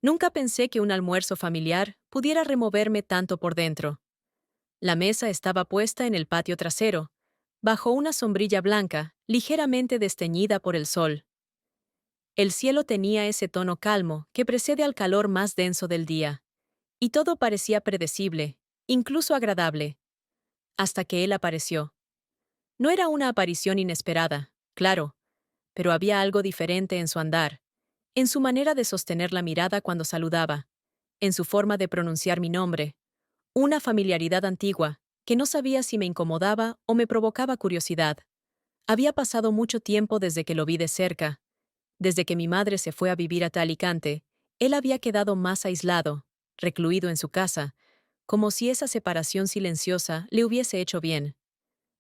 Nunca pensé que un almuerzo familiar pudiera removerme tanto por dentro. La mesa estaba puesta en el patio trasero, bajo una sombrilla blanca, ligeramente desteñida por el sol. El cielo tenía ese tono calmo que precede al calor más denso del día, y todo parecía predecible, incluso agradable, hasta que él apareció. No era una aparición inesperada, claro, pero había algo diferente en su andar, en su manera de sostener la mirada cuando saludaba, en su forma de pronunciar mi nombre, una familiaridad antigua, que no sabía si me incomodaba o me provocaba curiosidad. Había pasado mucho tiempo desde que lo vi de cerca. Desde que mi madre se fue a vivir a Alicante, él había quedado más aislado, recluido en su casa, como si esa separación silenciosa le hubiese hecho bien.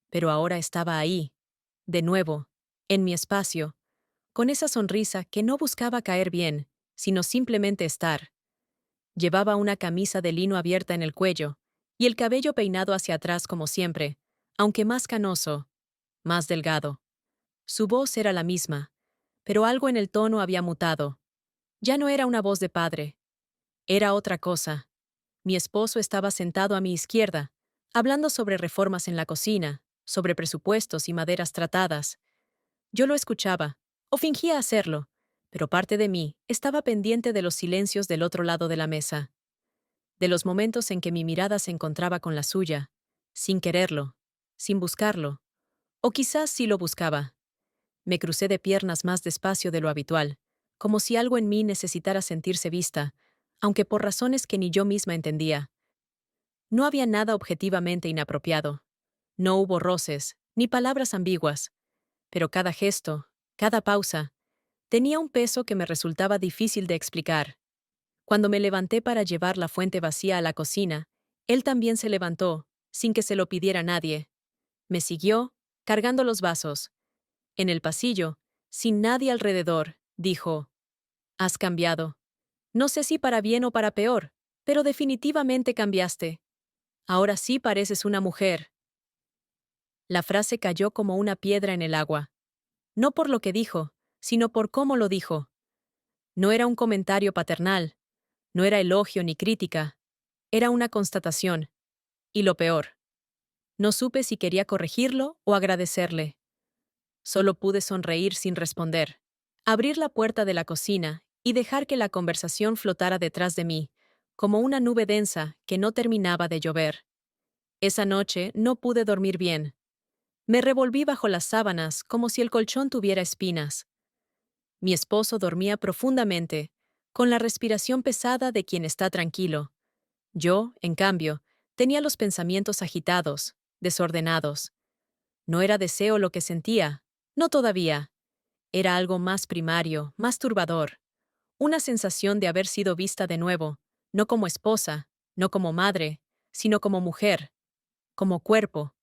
Pero ahora estaba ahí, de nuevo, en mi espacio, con esa sonrisa que no buscaba caer bien, sino simplemente estar. Llevaba una camisa de lino abierta en el cuello, y el cabello peinado hacia atrás como siempre, aunque más canoso, más delgado. Su voz era la misma, pero algo en el tono había mutado. Ya no era una voz de padre. Era otra cosa. Mi esposo estaba sentado a mi izquierda, hablando sobre reformas en la cocina, sobre presupuestos y maderas tratadas. Yo lo escuchaba, o fingía hacerlo, pero parte de mí estaba pendiente de los silencios del otro lado de la mesa, de los momentos en que mi mirada se encontraba con la suya, sin quererlo, sin buscarlo, o quizás sí lo buscaba. Me crucé de piernas más despacio de lo habitual, como si algo en mí necesitara sentirse vista, aunque por razones que ni yo misma entendía. No había nada objetivamente inapropiado. No hubo roces, ni palabras ambiguas, pero cada gesto, cada pausa, tenía un peso que me resultaba difícil de explicar. Cuando me levanté para llevar la fuente vacía a la cocina, él también se levantó, sin que se lo pidiera nadie. Me siguió, cargando los vasos. En el pasillo, sin nadie alrededor, dijo: «Has cambiado. No sé si para bien o para peor, pero definitivamente cambiaste. Ahora sí pareces una mujer». La frase cayó como una piedra en el agua. No por lo que dijo, sino por cómo lo dijo. No era un comentario paternal, no era elogio ni crítica, era una constatación. Y lo peor, no supe si quería corregirlo o agradecerle. Solo pude sonreír sin responder, abrir la puerta de la cocina y dejar que la conversación flotara detrás de mí, como una nube densa que no terminaba de llover. Esa noche no pude dormir bien. Me revolví bajo las sábanas como si el colchón tuviera espinas. Mi esposo dormía profundamente, con la respiración pesada de quien está tranquilo. Yo, en cambio, tenía los pensamientos agitados, desordenados. No era deseo lo que sentía, no todavía. Era algo más primario, más turbador. Una sensación de haber sido vista de nuevo, no como esposa, no como madre, sino como mujer, como cuerpo,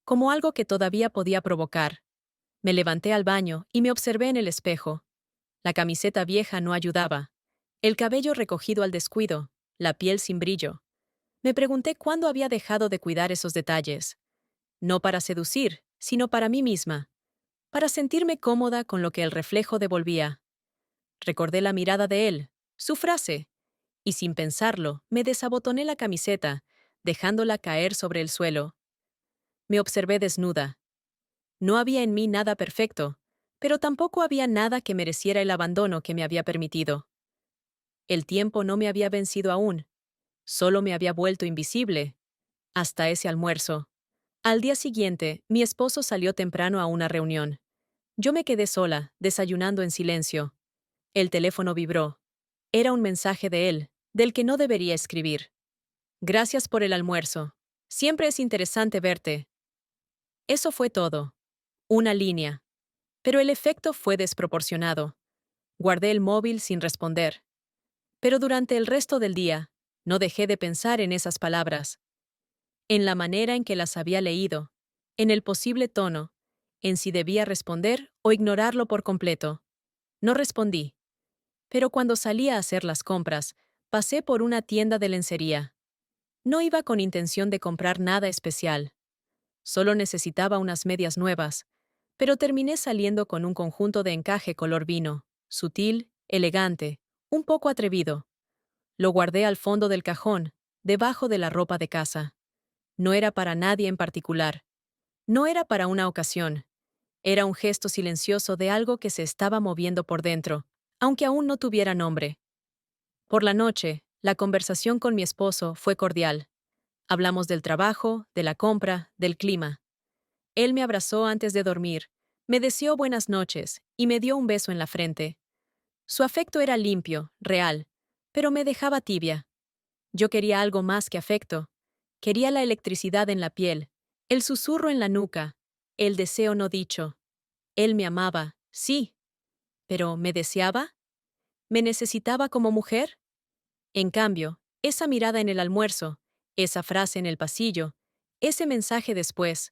como algo que todavía podía provocar. Me levanté al baño y me observé en el espejo. La camiseta vieja no ayudaba. El cabello recogido al descuido, la piel sin brillo. Me pregunté cuándo había dejado de cuidar esos detalles. No para seducir, sino para mí misma. Para sentirme cómoda con lo que el reflejo devolvía. Recordé la mirada de él, su frase, y sin pensarlo, me desabotoné la camiseta, dejándola caer sobre el suelo. Me observé desnuda. No había en mí nada perfecto, pero tampoco había nada que mereciera el abandono que me había permitido. El tiempo no me había vencido aún, solo me había vuelto invisible, hasta ese almuerzo. Al día siguiente, mi esposo salió temprano a una reunión. Yo me quedé sola, desayunando en silencio. El teléfono vibró. Era un mensaje de él, del que no debería escribir. «Gracias por el almuerzo. Siempre es interesante verte». Eso fue todo. Una línea. Pero el efecto fue desproporcionado. Guardé el móvil sin responder. Pero durante el resto del día, no dejé de pensar en esas palabras, en la manera en que las había leído, en el posible tono, en si debía responder o ignorarlo por completo. No respondí. Pero cuando salí a hacer las compras, pasé por una tienda de lencería. No iba con intención de comprar nada especial. Solo necesitaba unas medias nuevas, pero terminé saliendo con un conjunto de encaje color vino, sutil, elegante, un poco atrevido. Lo guardé al fondo del cajón, debajo de la ropa de casa. No era para nadie en particular. No era para una ocasión. Era un gesto silencioso de algo que se estaba moviendo por dentro, aunque aún no tuviera nombre. Por la noche, la conversación con mi esposo fue cordial. Hablamos del trabajo, de la compra, del clima. Él me abrazó antes de dormir, me deseó buenas noches y me dio un beso en la frente. Su afecto era limpio, real, pero me dejaba tibia. Yo quería algo más que afecto. Quería la electricidad en la piel, el susurro en la nuca, el deseo no dicho. Él me amaba, sí, pero ¿me deseaba? ¿Me necesitaba como mujer? En cambio, esa mirada en el almuerzo, esa frase en el pasillo, ese mensaje después,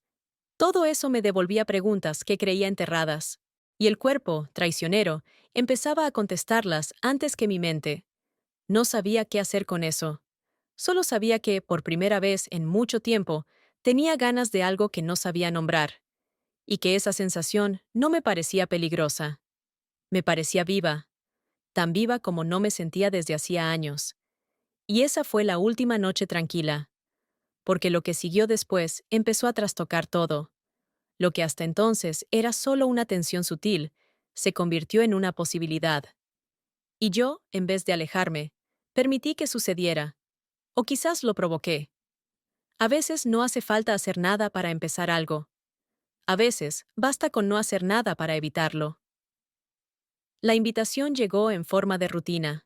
todo eso me devolvía preguntas que creía enterradas. Y el cuerpo, traicionero, empezaba a contestarlas antes que mi mente. No sabía qué hacer con eso. Solo sabía que, por primera vez en mucho tiempo, tenía ganas de algo que no sabía nombrar, y que esa sensación no me parecía peligrosa. Me parecía viva, tan viva como no me sentía desde hacía años. Y esa fue la última noche tranquila, porque lo que siguió después empezó a trastocar todo. Lo que hasta entonces era solo una tensión sutil, se convirtió en una posibilidad. Y yo, en vez de alejarme, permití que sucediera. O quizás lo provoqué. A veces no hace falta hacer nada para empezar algo. A veces basta con no hacer nada para evitarlo. La invitación llegó en forma de rutina.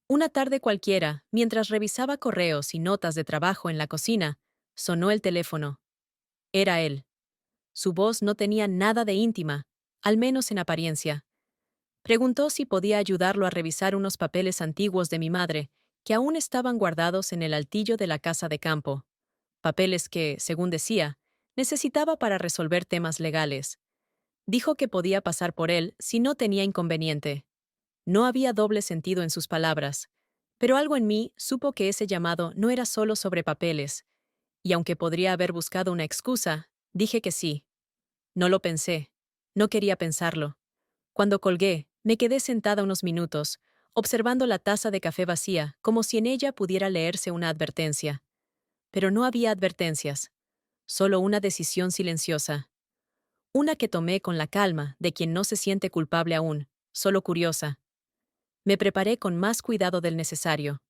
Una tarde cualquiera, mientras revisaba correos y notas de trabajo en la cocina, sonó el teléfono. Era él. Su voz no tenía nada de íntima, al menos en apariencia. Preguntó si podía ayudarlo a revisar unos papeles antiguos de mi madre, que aún estaban guardados en el altillo de la casa de campo. Papeles que, según decía, necesitaba para resolver temas legales. Dijo que podía pasar por él si no tenía inconveniente. No había doble sentido en sus palabras, pero algo en mí supo que ese llamado no era solo sobre papeles, y aunque podría haber buscado una excusa, dije que sí. No lo pensé. No quería pensarlo. Cuando colgué, me quedé sentada unos minutos, observando la taza de café vacía, como si en ella pudiera leerse una advertencia. Pero no había advertencias, solo una decisión silenciosa. Una que tomé con la calma de quien no se siente culpable aún, solo curiosa. Me preparé con más cuidado del necesario.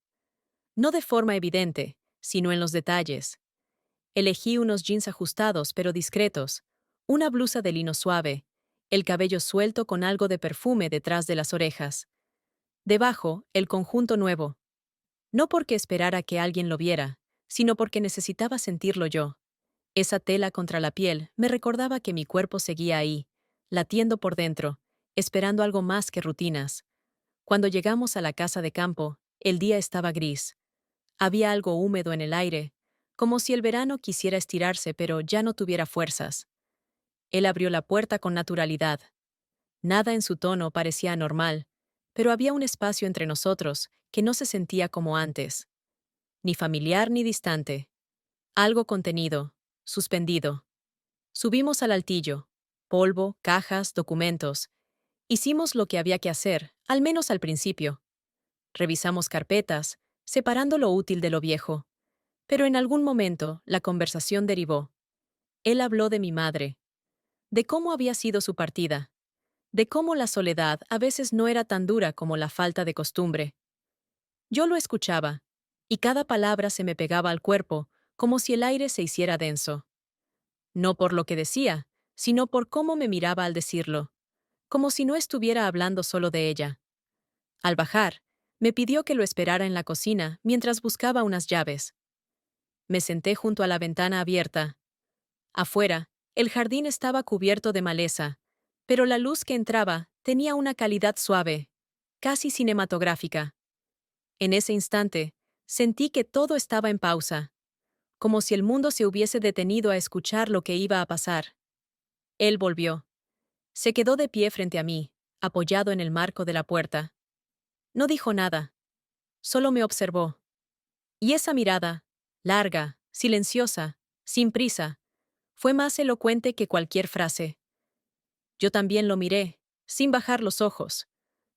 No de forma evidente, sino en los detalles. Elegí unos jeans ajustados pero discretos, una blusa de lino suave, el cabello suelto con algo de perfume detrás de las orejas. Debajo, el conjunto nuevo. No porque esperara que alguien lo viera, sino porque necesitaba sentirlo yo. Esa tela contra la piel me recordaba que mi cuerpo seguía ahí, latiendo por dentro, esperando algo más que rutinas. Cuando llegamos a la casa de campo, el día estaba gris. Había algo húmedo en el aire, como si el verano quisiera estirarse pero ya no tuviera fuerzas. Él abrió la puerta con naturalidad. Nada en su tono parecía anormal, pero había un espacio entre nosotros que no se sentía como antes, ni familiar ni distante. Algo contenido, suspendido. Subimos al altillo. Polvo, cajas, documentos. Hicimos lo que había que hacer, al menos al principio. Revisamos carpetas, separando lo útil de lo viejo. Pero en algún momento la conversación derivó. Él habló de mi madre, de cómo había sido su partida, de cómo la soledad a veces no era tan dura como la falta de costumbre. Yo lo escuchaba, y cada palabra se me pegaba al cuerpo, como si el aire se hiciera denso. No por lo que decía, sino por cómo me miraba al decirlo, como si no estuviera hablando solo de ella. Al bajar, me pidió que lo esperara en la cocina mientras buscaba unas llaves. Me senté junto a la ventana abierta. Afuera, el jardín estaba cubierto de maleza, pero la luz que entraba tenía una calidad suave, casi cinematográfica. En ese instante, sentí que todo estaba en pausa, como si el mundo se hubiese detenido a escuchar lo que iba a pasar. Él volvió. Se quedó de pie frente a mí, apoyado en el marco de la puerta. No dijo nada, solo me observó. Y esa mirada, larga, silenciosa, sin prisa, fue más elocuente que cualquier frase. Yo también lo miré, sin bajar los ojos.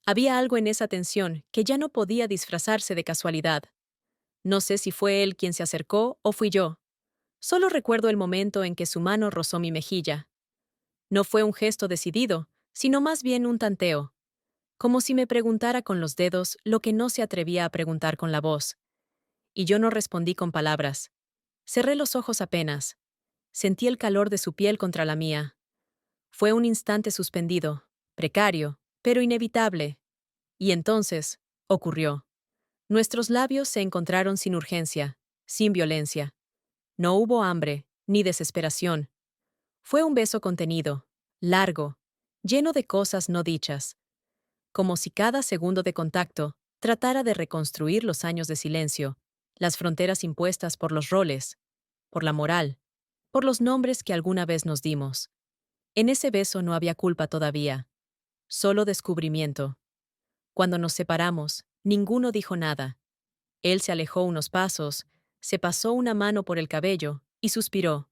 Había algo en esa tensión que ya no podía disfrazarse de casualidad. No sé si fue él quien se acercó o fui yo. Solo recuerdo el momento en que su mano rozó mi mejilla. No fue un gesto decidido, sino más bien un tanteo, como si me preguntara con los dedos lo que no se atrevía a preguntar con la voz. Y yo no respondí con palabras. Cerré los ojos apenas. Sentí el calor de su piel contra la mía. Fue un instante suspendido, precario, pero inevitable. Y entonces, ocurrió. Nuestros labios se encontraron sin urgencia, sin violencia. No hubo hambre, ni desesperación. Fue un beso contenido, largo, lleno de cosas no dichas, como si cada segundo de contacto tratara de reconstruir los años de silencio, las fronteras impuestas por los roles, por la moral, por los nombres que alguna vez nos dimos. En ese beso no había culpa todavía, solo descubrimiento. Cuando nos separamos, ninguno dijo nada. Él se alejó unos pasos, se pasó una mano por el cabello y suspiró.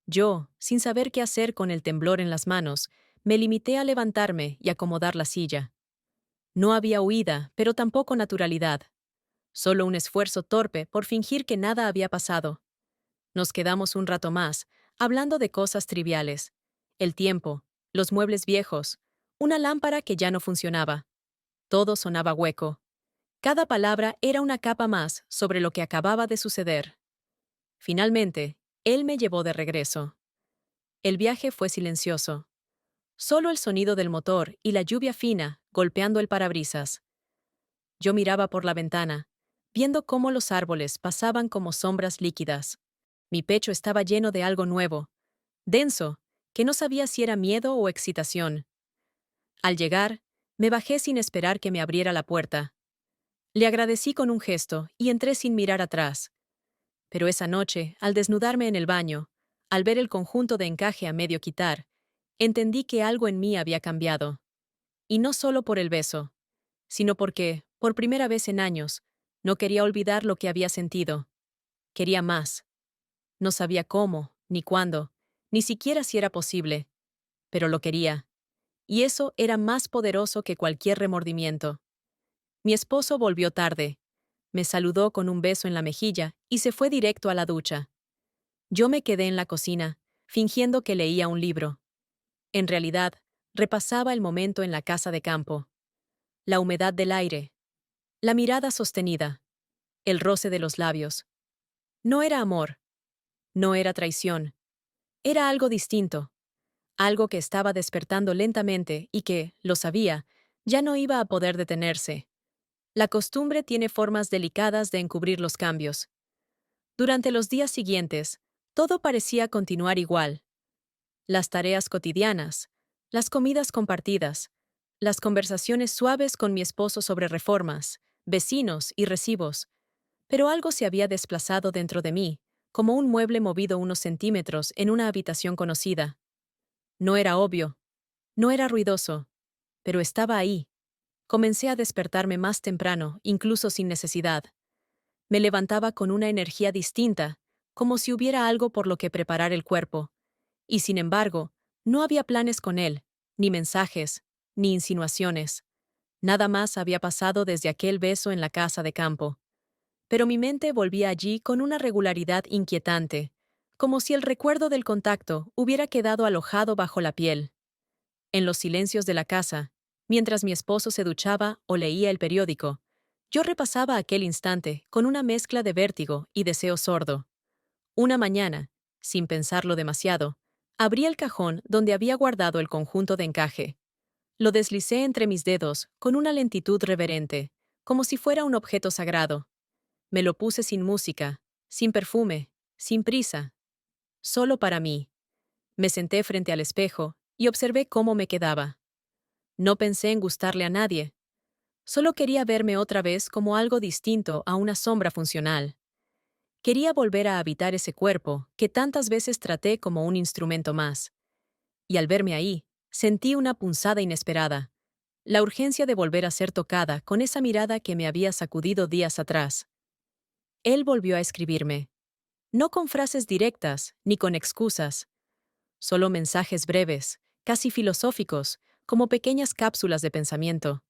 Yo, sin saber qué hacer con el temblor en las manos, me limité a levantarme y acomodar la silla. No había huida, pero tampoco naturalidad. Solo un esfuerzo torpe por fingir que nada había pasado. Nos quedamos un rato más, hablando de cosas triviales. El tiempo, los muebles viejos, una lámpara que ya no funcionaba. Todo sonaba hueco. Cada palabra era una capa más sobre lo que acababa de suceder. Finalmente, él me llevó de regreso. El viaje fue silencioso. Solo el sonido del motor y la lluvia fina golpeando el parabrisas. Yo miraba por la ventana, viendo cómo los árboles pasaban como sombras líquidas. Mi pecho estaba lleno de algo nuevo, denso, que no sabía si era miedo o excitación. Al llegar, me bajé sin esperar que me abriera la puerta. Le agradecí con un gesto y entré sin mirar atrás. Pero esa noche, al desnudarme en el baño, al ver el conjunto de encaje a medio quitar, entendí que algo en mí había cambiado. Y no solo por el beso, sino porque, por primera vez en años, no quería olvidar lo que había sentido. Quería más. No sabía cómo, ni cuándo, ni siquiera si era posible, pero lo quería. Y eso era más poderoso que cualquier remordimiento. Mi esposo volvió tarde. Me saludó con un beso en la mejilla y se fue directo a la ducha. Yo me quedé en la cocina, fingiendo que leía un libro. En realidad, repasaba el momento en la casa de campo. La humedad del aire, la mirada sostenida, el roce de los labios. No era amor, no era traición, era algo distinto, algo que estaba despertando lentamente y que, lo sabía, ya no iba a poder detenerse. La costumbre tiene formas delicadas de encubrir los cambios. Durante los días siguientes, todo parecía continuar igual. Las tareas cotidianas, las comidas compartidas, las conversaciones suaves con mi esposo sobre reformas, vecinos y recibos. Pero algo se había desplazado dentro de mí, como un mueble movido unos centímetros en una habitación conocida. No era obvio, no era ruidoso, pero estaba ahí. Comencé a despertarme más temprano, incluso sin necesidad. Me levantaba con una energía distinta, como si hubiera algo por lo que preparar el cuerpo. Y sin embargo, no había planes con él, ni mensajes, ni insinuaciones. Nada más había pasado desde aquel beso en la casa de campo. Pero mi mente volvía allí con una regularidad inquietante, como si el recuerdo del contacto hubiera quedado alojado bajo la piel. En los silencios de la casa, mientras mi esposo se duchaba o leía el periódico, yo repasaba aquel instante con una mezcla de vértigo y deseo sordo. Una mañana, sin pensarlo demasiado, abrí el cajón donde había guardado el conjunto de encaje. Lo deslicé entre mis dedos con una lentitud reverente, como si fuera un objeto sagrado. Me lo puse sin música, sin perfume, sin prisa. Solo para mí. Me senté frente al espejo y observé cómo me quedaba. No pensé en gustarle a nadie. Solo quería verme otra vez como algo distinto a una sombra funcional. Quería volver a habitar ese cuerpo que tantas veces traté como un instrumento más. Y al verme ahí, sentí una punzada inesperada. La urgencia de volver a ser tocada con esa mirada que me había sacudido días atrás. Él volvió a escribirme. No con frases directas, ni con excusas. Solo mensajes breves, casi filosóficos, como pequeñas cápsulas de pensamiento.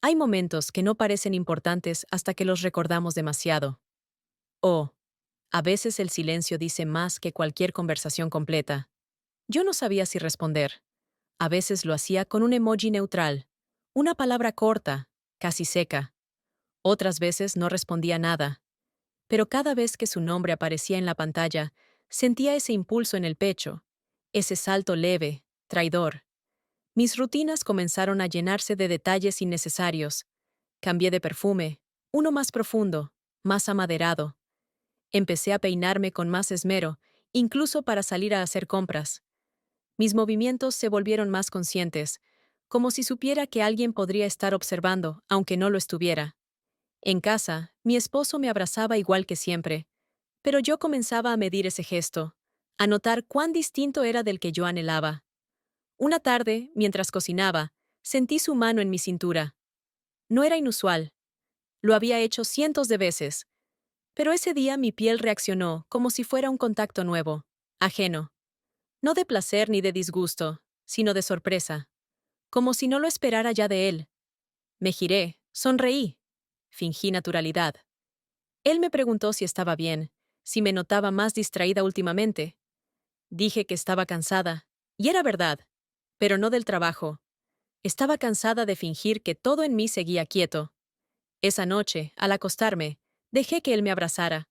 Hay momentos que no parecen importantes hasta que los recordamos demasiado. O, a veces el silencio dice más que cualquier conversación completa. Yo no sabía si responder. A veces lo hacía con un emoji neutral, una palabra corta, casi seca. Otras veces no respondía nada. Pero cada vez que su nombre aparecía en la pantalla, sentía ese impulso en el pecho, ese salto leve, traidor. Mis rutinas comenzaron a llenarse de detalles innecesarios. Cambié de perfume, uno más profundo, más amaderado. Empecé a peinarme con más esmero, incluso para salir a hacer compras. Mis movimientos se volvieron más conscientes, como si supiera que alguien podría estar observando, aunque no lo estuviera. En casa, mi esposo me abrazaba igual que siempre, pero yo comenzaba a medir ese gesto, a notar cuán distinto era del que yo anhelaba. Una tarde, mientras cocinaba, sentí su mano en mi cintura. No era inusual. Lo había hecho cientos de veces. Pero ese día mi piel reaccionó como si fuera un contacto nuevo, ajeno. No de placer ni de disgusto, sino de sorpresa. Como si no lo esperara ya de él. Me giré, sonreí. Fingí naturalidad. Él me preguntó si estaba bien, si me notaba más distraída últimamente. Dije que estaba cansada. Y era verdad. Pero no del trabajo. Estaba cansada de fingir que todo en mí seguía quieto. Esa noche, al acostarme, dejé que él me abrazara.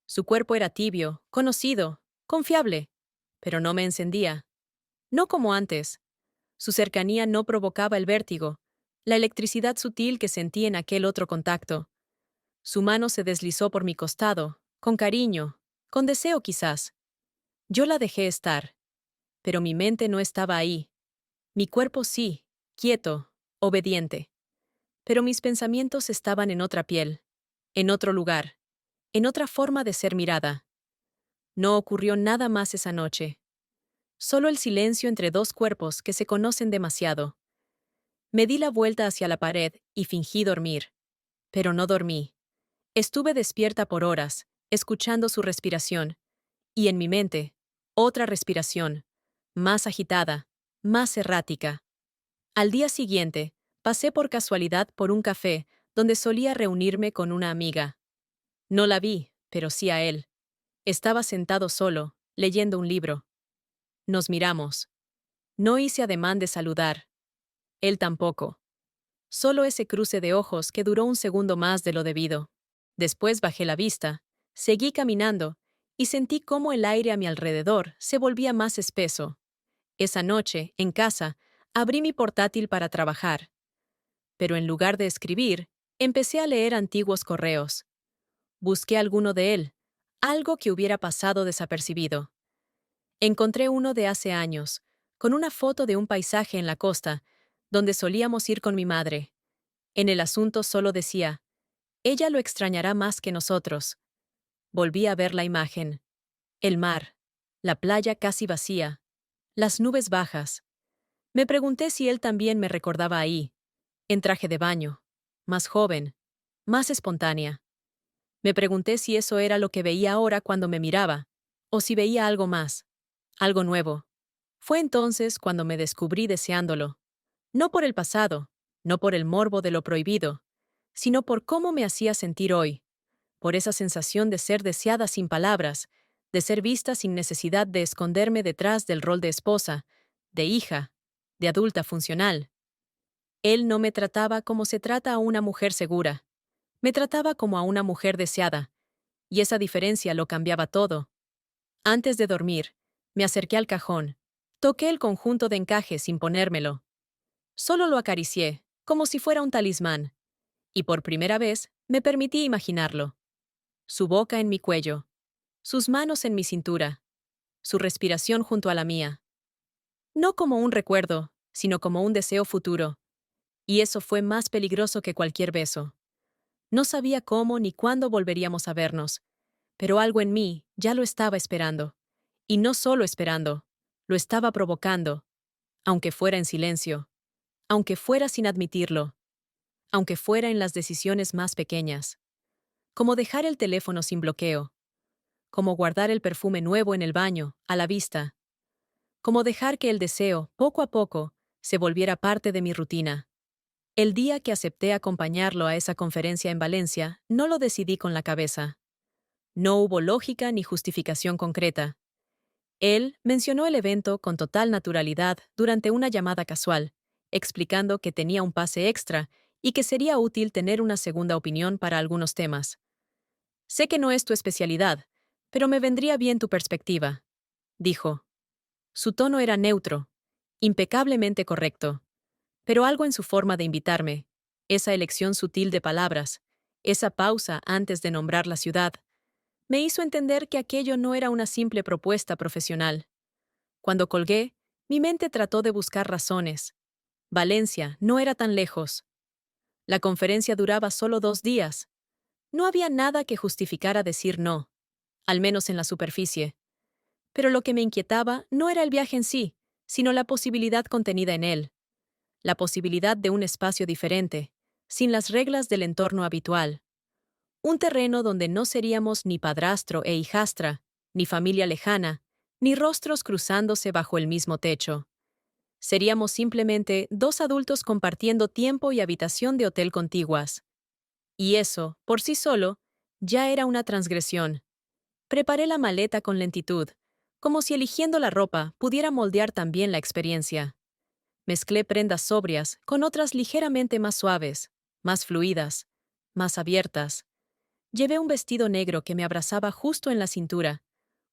Su cuerpo era tibio, conocido, confiable, pero no me encendía. No como antes. Su cercanía no provocaba el vértigo, la electricidad sutil que sentí en aquel otro contacto. Su mano se deslizó por mi costado, con cariño, con deseo quizás. Yo la dejé estar, pero mi mente no estaba ahí. Mi cuerpo sí, quieto, obediente. Pero mis pensamientos estaban en otra piel, en otro lugar, en otra forma de ser mirada. No ocurrió nada más esa noche. Solo el silencio entre dos cuerpos que se conocen demasiado. Me di la vuelta hacia la pared y fingí dormir. Pero no dormí. Estuve despierta por horas, escuchando su respiración. Y en mi mente, otra respiración, más agitada, más errática. Al día siguiente, pasé por casualidad por un café donde solía reunirme con una amiga. No la vi, pero sí a él. Estaba sentado solo, leyendo un libro. Nos miramos. No hice ademán de saludar. Él tampoco. Solo ese cruce de ojos que duró un segundo más de lo debido. Después bajé la vista, seguí caminando, y sentí cómo el aire a mi alrededor se volvía más espeso. Esa noche, en casa, abrí mi portátil para trabajar. Pero en lugar de escribir, empecé a leer antiguos correos. Busqué alguno de él, algo que hubiera pasado desapercibido. Encontré uno de hace años, con una foto de un paisaje en la costa, donde solíamos ir con mi madre. En el asunto solo decía, ella lo extrañará más que nosotros. Volví a ver la imagen. El mar, la playa casi vacía, las nubes bajas. Me pregunté si él también me recordaba ahí, en traje de baño, más joven, más espontánea. Me pregunté si eso era lo que veía ahora cuando me miraba, o si veía algo más, algo nuevo. Fue entonces cuando me descubrí deseándolo. No por el pasado, no por el morbo de lo prohibido, sino por cómo me hacía sentir hoy, por esa sensación de ser deseada sin palabras, de ser vista sin necesidad de esconderme detrás del rol de esposa, de hija, de adulta funcional. Él no me trataba como se trata a una mujer segura, me trataba como a una mujer deseada, y esa diferencia lo cambiaba todo. Antes de dormir, me acerqué al cajón, toqué el conjunto de encajes sin ponérmelo. Solo lo acaricié, como si fuera un talismán, y por primera vez me permití imaginarlo. Su boca en mi cuello, sus manos en mi cintura, su respiración junto a la mía. No como un recuerdo, sino como un deseo futuro. Y eso fue más peligroso que cualquier beso. No sabía cómo ni cuándo volveríamos a vernos, pero algo en mí ya lo estaba esperando. Y no solo esperando, lo estaba provocando, aunque fuera en silencio, aunque fuera sin admitirlo, aunque fuera en las decisiones más pequeñas. Como dejar el teléfono sin bloqueo, como guardar el perfume nuevo en el baño, a la vista, como dejar que el deseo, poco a poco, se volviera parte de mi rutina. El día que acepté acompañarlo a esa conferencia en Valencia, no lo decidí con la cabeza. No hubo lógica ni justificación concreta. Él mencionó el evento con total naturalidad durante una llamada casual, explicando que tenía un pase extra y que sería útil tener una segunda opinión para algunos temas. Sé que no es tu especialidad, pero me vendría bien tu perspectiva, dijo. Su tono era neutro, impecablemente correcto, pero algo en su forma de invitarme, esa elección sutil de palabras, esa pausa antes de nombrar la ciudad, me hizo entender que aquello no era una simple propuesta profesional. Cuando colgué, mi mente trató de buscar razones. Valencia no era tan lejos. La conferencia duraba solo 2 días. No había nada que justificara decir no, al menos en la superficie. Pero lo que me inquietaba no era el viaje en sí, sino la posibilidad contenida en él. La posibilidad de un espacio diferente, sin las reglas del entorno habitual. Un terreno donde no seríamos ni padrastro e hijastra, ni familia lejana, ni rostros cruzándose bajo el mismo techo. Seríamos simplemente dos adultos compartiendo tiempo y habitación de hotel contiguas. Y eso, por sí solo, ya era una transgresión. Preparé la maleta con lentitud, como si eligiendo la ropa pudiera moldear también la experiencia. Mezclé prendas sobrias con otras ligeramente más suaves, más fluidas, más abiertas. Llevé un vestido negro que me abrazaba justo en la cintura,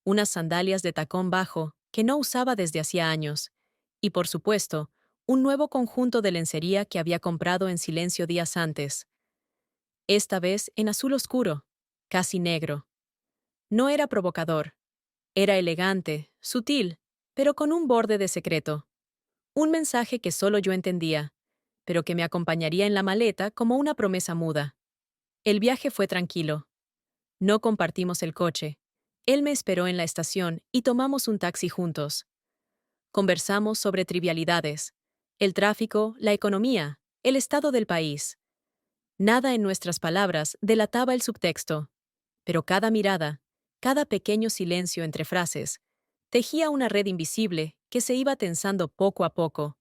unas sandalias de tacón bajo que no usaba desde hacía años, y por supuesto, un nuevo conjunto de lencería que había comprado en silencio días antes. Esta vez en azul oscuro, casi negro. No era provocador. Era elegante, sutil, pero con un borde de secreto. Un mensaje que solo yo entendía, pero que me acompañaría en la maleta como una promesa muda. El viaje fue tranquilo. No compartimos el coche. Él me esperó en la estación y tomamos un taxi juntos. Conversamos sobre trivialidades, el tráfico, la economía, el estado del país. Nada en nuestras palabras delataba el subtexto, pero cada mirada, cada pequeño silencio entre frases, tejía una red invisible que se iba tensando poco a poco.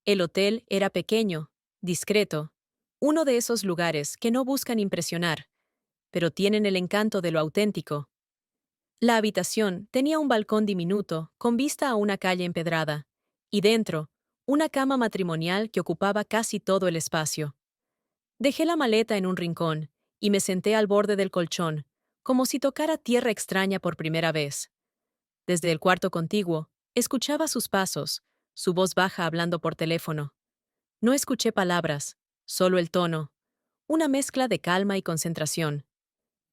El hotel era pequeño, discreto, uno de esos lugares que no buscan impresionar, pero tienen el encanto de lo auténtico. La habitación tenía un balcón diminuto con vista a una calle empedrada, y dentro, una cama matrimonial que ocupaba casi todo el espacio. Dejé la maleta en un rincón y me senté al borde del colchón, como si tocara tierra extraña por primera vez. Desde el cuarto contiguo, escuchaba sus pasos, su voz baja hablando por teléfono. No escuché palabras, solo el tono, una mezcla de calma y concentración.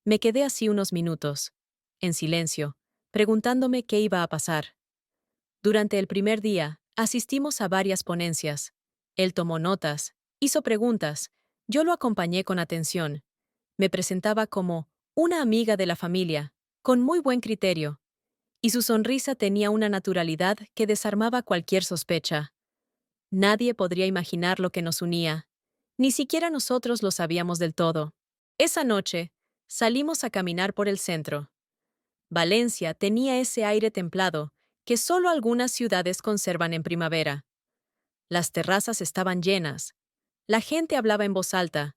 Me quedé así unos minutos, en silencio, preguntándome qué iba a pasar. Durante el primer día, asistimos a varias ponencias. Él tomó notas, hizo preguntas, yo lo acompañé con atención. Me presentaba como una amiga de la familia, con muy buen criterio, y su sonrisa tenía una naturalidad que desarmaba cualquier sospecha. Nadie podría imaginar lo que nos unía. Ni siquiera nosotros lo sabíamos del todo. Esa noche, salimos a caminar por el centro. Valencia tenía ese aire templado que solo algunas ciudades conservan en primavera. Las terrazas estaban llenas, la gente hablaba en voz alta,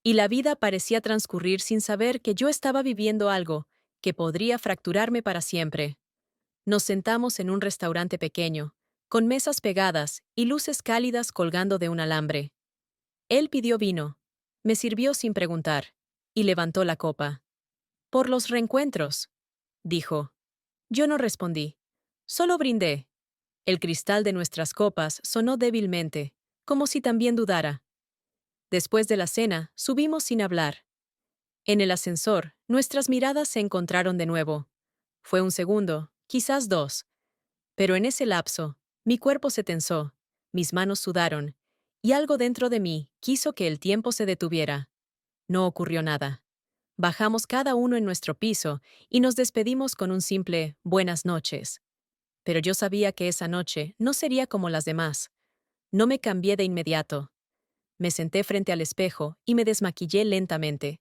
y la vida parecía transcurrir sin saber que yo estaba viviendo algo que podría fracturarme para siempre. Nos sentamos en un restaurante pequeño, con mesas pegadas y luces cálidas colgando de un alambre. Él pidió vino, me sirvió sin preguntar, y levantó la copa. Por los reencuentros, dijo. Yo no respondí. Solo brindé. El cristal de nuestras copas sonó débilmente, como si también dudara. Después de la cena, subimos sin hablar. En el ascensor, nuestras miradas se encontraron de nuevo. Fue un segundo, quizás 2. Pero en ese lapso, mi cuerpo se tensó, mis manos sudaron, y algo dentro de mí quiso que el tiempo se detuviera. No ocurrió nada. Bajamos cada uno en nuestro piso y nos despedimos con un simple buenas noches. Pero yo sabía que esa noche no sería como las demás. No me cambié de inmediato. Me senté frente al espejo y me desmaquillé lentamente.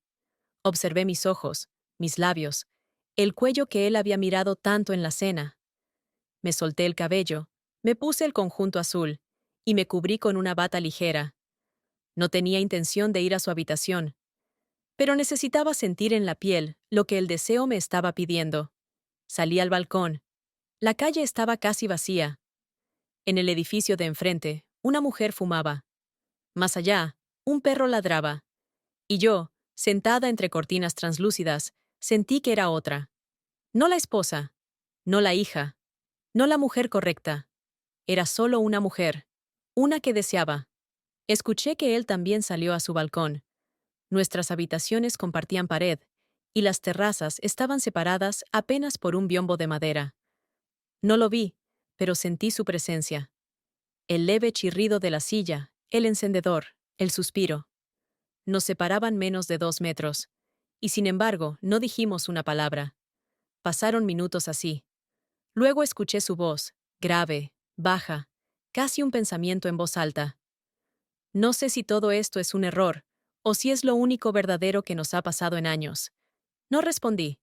Observé mis ojos, mis labios, el cuello que él había mirado tanto en la cena. Me solté el cabello, me puse el conjunto azul y me cubrí con una bata ligera. No tenía intención de ir a su habitación, pero necesitaba sentir en la piel lo que el deseo me estaba pidiendo. Salí al balcón. La calle estaba casi vacía. En el edificio de enfrente, una mujer fumaba. Más allá, un perro ladraba. Y yo, sentada entre cortinas translúcidas, sentí que era otra. No la esposa, no la hija, no la mujer correcta. Era solo una mujer, una que deseaba. Escuché que él también salió a su balcón. Nuestras habitaciones compartían pared, y las terrazas estaban separadas apenas por un biombo de madera. No lo vi, pero sentí su presencia. El leve chirrido de la silla, el encendedor, el suspiro. Nos separaban menos de 2 metros, y sin embargo no dijimos una palabra. Pasaron minutos así. Luego escuché su voz, grave, baja, casi un pensamiento en voz alta. No sé si todo esto es un error, o si es lo único verdadero que nos ha pasado en años. No respondí.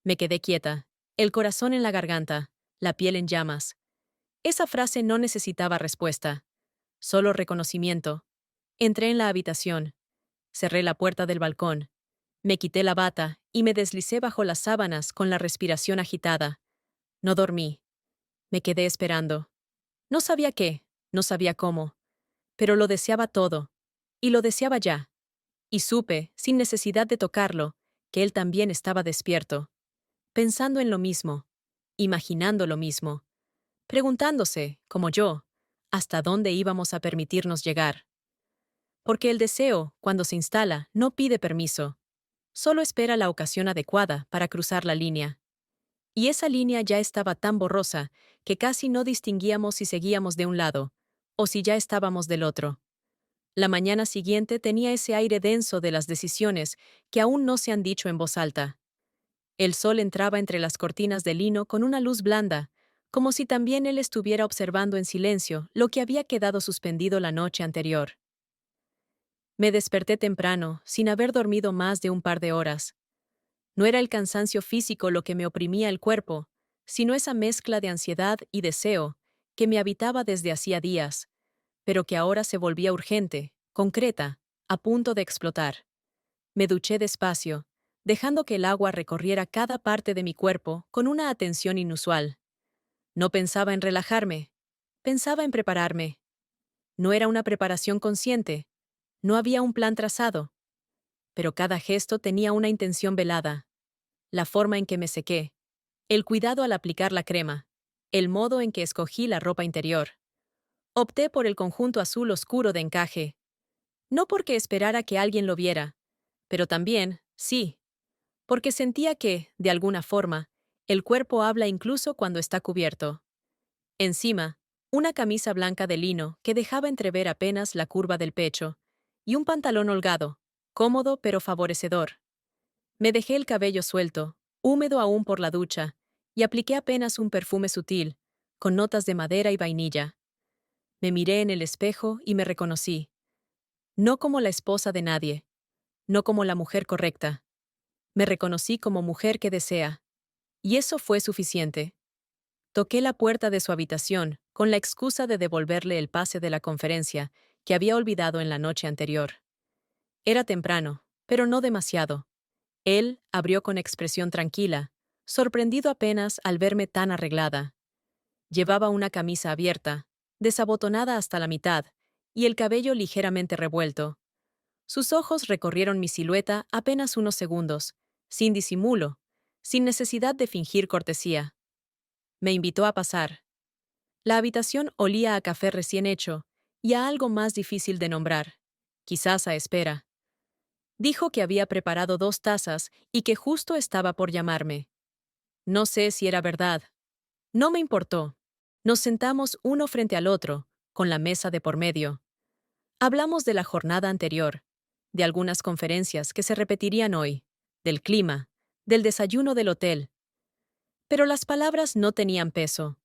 Me quedé quieta, el corazón en la garganta, la piel en llamas. Esa frase no necesitaba respuesta, solo reconocimiento. Entré en la habitación, cerré la puerta del balcón, me quité la bata y me deslicé bajo las sábanas con la respiración agitada. No dormí. Me quedé esperando. No sabía qué, no sabía cómo, pero lo deseaba todo, y lo deseaba ya. Y supe, sin necesidad de tocarlo, que él también estaba despierto, pensando en lo mismo, imaginando lo mismo, preguntándose, como yo, hasta dónde íbamos a permitirnos llegar. Porque el deseo, cuando se instala, no pide permiso, solo espera la ocasión adecuada para cruzar la línea. Y esa línea ya estaba tan borrosa que casi no distinguíamos si seguíamos de un lado, o si ya estábamos del otro. La mañana siguiente tenía ese aire denso de las decisiones que aún no se han dicho en voz alta. El sol entraba entre las cortinas de lino con una luz blanda, como si también él estuviera observando en silencio lo que había quedado suspendido la noche anterior. Me desperté temprano, sin haber dormido más de un par de horas. No era el cansancio físico lo que me oprimía el cuerpo, sino esa mezcla de ansiedad y deseo que me habitaba desde hacía días, pero que ahora se volvía urgente, concreta, a punto de explotar. Me duché despacio, dejando que el agua recorriera cada parte de mi cuerpo con una atención inusual. No pensaba en relajarme, pensaba en prepararme. No era una preparación consciente, no había un plan trazado, pero cada gesto tenía una intención velada. La forma en que me sequé, el cuidado al aplicar la crema, el modo en que escogí la ropa interior. Opté por el conjunto azul oscuro de encaje, no porque esperara que alguien lo viera, pero también, sí, porque sentía que, de alguna forma, el cuerpo habla incluso cuando está cubierto. Encima, una camisa blanca de lino que dejaba entrever apenas la curva del pecho, y un pantalón holgado, cómodo pero favorecedor. Me dejé el cabello suelto, húmedo aún por la ducha, y apliqué apenas un perfume sutil, con notas de madera y vainilla. Me miré en el espejo y me reconocí. No como la esposa de nadie, no como la mujer correcta. Me reconocí como mujer que desea. Y eso fue suficiente. Toqué la puerta de su habitación, con la excusa de devolverle el pase de la conferencia, que había olvidado en la noche anterior. Era temprano, pero no demasiado. Él abrió con expresión tranquila, sorprendido apenas al verme tan arreglada. Llevaba una camisa abierta, desabotonada hasta la mitad, y el cabello ligeramente revuelto. Sus ojos recorrieron mi silueta apenas unos segundos, sin disimulo, sin necesidad de fingir cortesía. Me invitó a pasar. La habitación olía a café recién hecho y a algo más difícil de nombrar, quizás a espera. Dijo que había preparado 2 tazas y que justo estaba por llamarme. No sé si era verdad. No me importó. Nos sentamos uno frente al otro, con la mesa de por medio. Hablamos de la jornada anterior, de algunas conferencias que se repetirían hoy, del clima, del desayuno del hotel. Pero las palabras no tenían peso.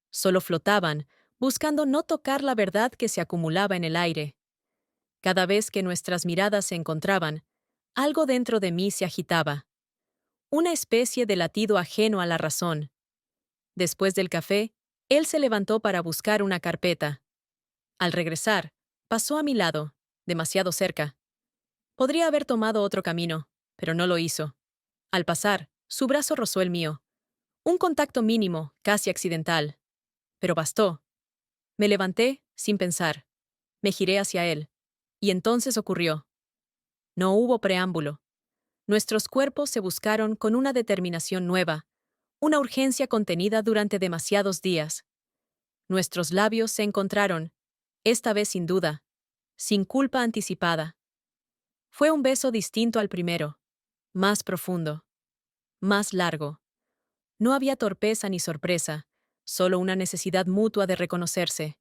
Solo flotaban, buscando no tocar la verdad que se acumulaba en el aire. Cada vez que nuestras miradas se encontraban, algo dentro de mí se agitaba. Una especie de latido ajeno a la razón. Después del café, él se levantó para buscar una carpeta. Al regresar, pasó a mi lado, demasiado cerca. Podría haber tomado otro camino, pero no lo hizo. Al pasar, su brazo rozó el mío. Un contacto mínimo, casi accidental. Pero bastó. Me levanté, sin pensar. Me giré hacia él. Y entonces ocurrió. No hubo preámbulo. Nuestros cuerpos se buscaron con una determinación nueva, una urgencia contenida durante demasiados días. Nuestros labios se encontraron, esta vez sin duda, sin culpa anticipada. Fue un beso distinto al primero, más profundo, más largo. No había torpeza ni sorpresa, solo una necesidad mutua de reconocerse.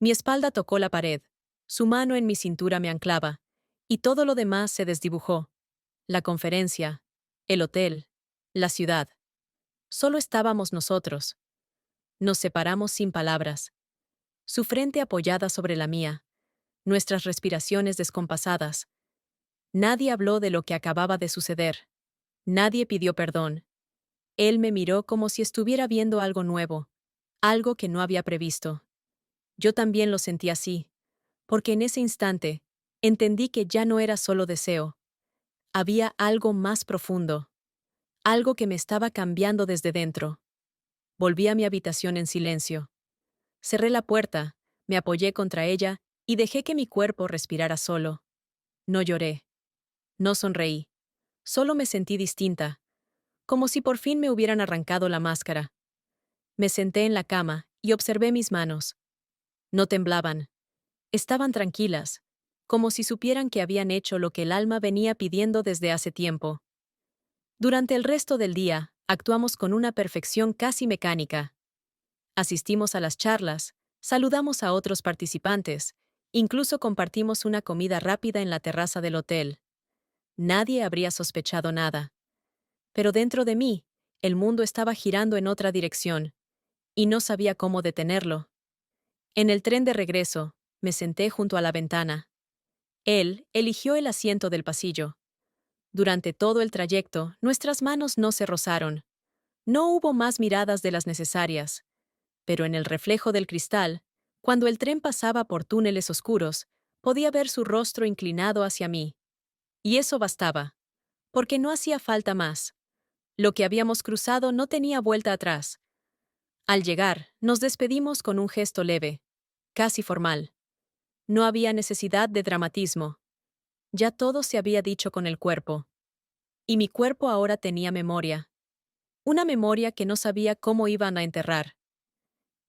Mi espalda tocó la pared, su mano en mi cintura me anclaba, y todo lo demás se desdibujó. La conferencia, el hotel, la ciudad. Solo estábamos nosotros. Nos separamos sin palabras. Su frente apoyada sobre la mía, nuestras respiraciones descompasadas. Nadie habló de lo que acababa de suceder. Nadie pidió perdón. Él me miró como si estuviera viendo algo nuevo, algo que no había previsto. Yo también lo sentí así, porque en ese instante entendí que ya no era solo deseo. Había algo más profundo, algo que me estaba cambiando desde dentro. Volví a mi habitación en silencio. Cerré la puerta, me apoyé contra ella y dejé que mi cuerpo respirara solo. No lloré. No sonreí. Solo me sentí distinta, como si por fin me hubieran arrancado la máscara. Me senté en la cama y observé mis manos. No temblaban. Estaban tranquilas, como si supieran que habían hecho lo que el alma venía pidiendo desde hace tiempo. Durante el resto del día, actuamos con una perfección casi mecánica. Asistimos a las charlas, saludamos a otros participantes, incluso compartimos una comida rápida en la terraza del hotel. Nadie habría sospechado nada. Pero dentro de mí, el mundo estaba girando en otra dirección, y no sabía cómo detenerlo. En el tren de regreso, me senté junto a la ventana. Él eligió el asiento del pasillo. Durante todo el trayecto, nuestras manos no se rozaron. No hubo más miradas de las necesarias. Pero en el reflejo del cristal, cuando el tren pasaba por túneles oscuros, podía ver su rostro inclinado hacia mí. Y eso bastaba, porque no hacía falta más. Lo que habíamos cruzado no tenía vuelta atrás. Al llegar, nos despedimos con un gesto leve, casi formal. No había necesidad de dramatismo. Ya todo se había dicho con el cuerpo. Y mi cuerpo ahora tenía memoria. Una memoria que no sabía cómo iban a enterrar.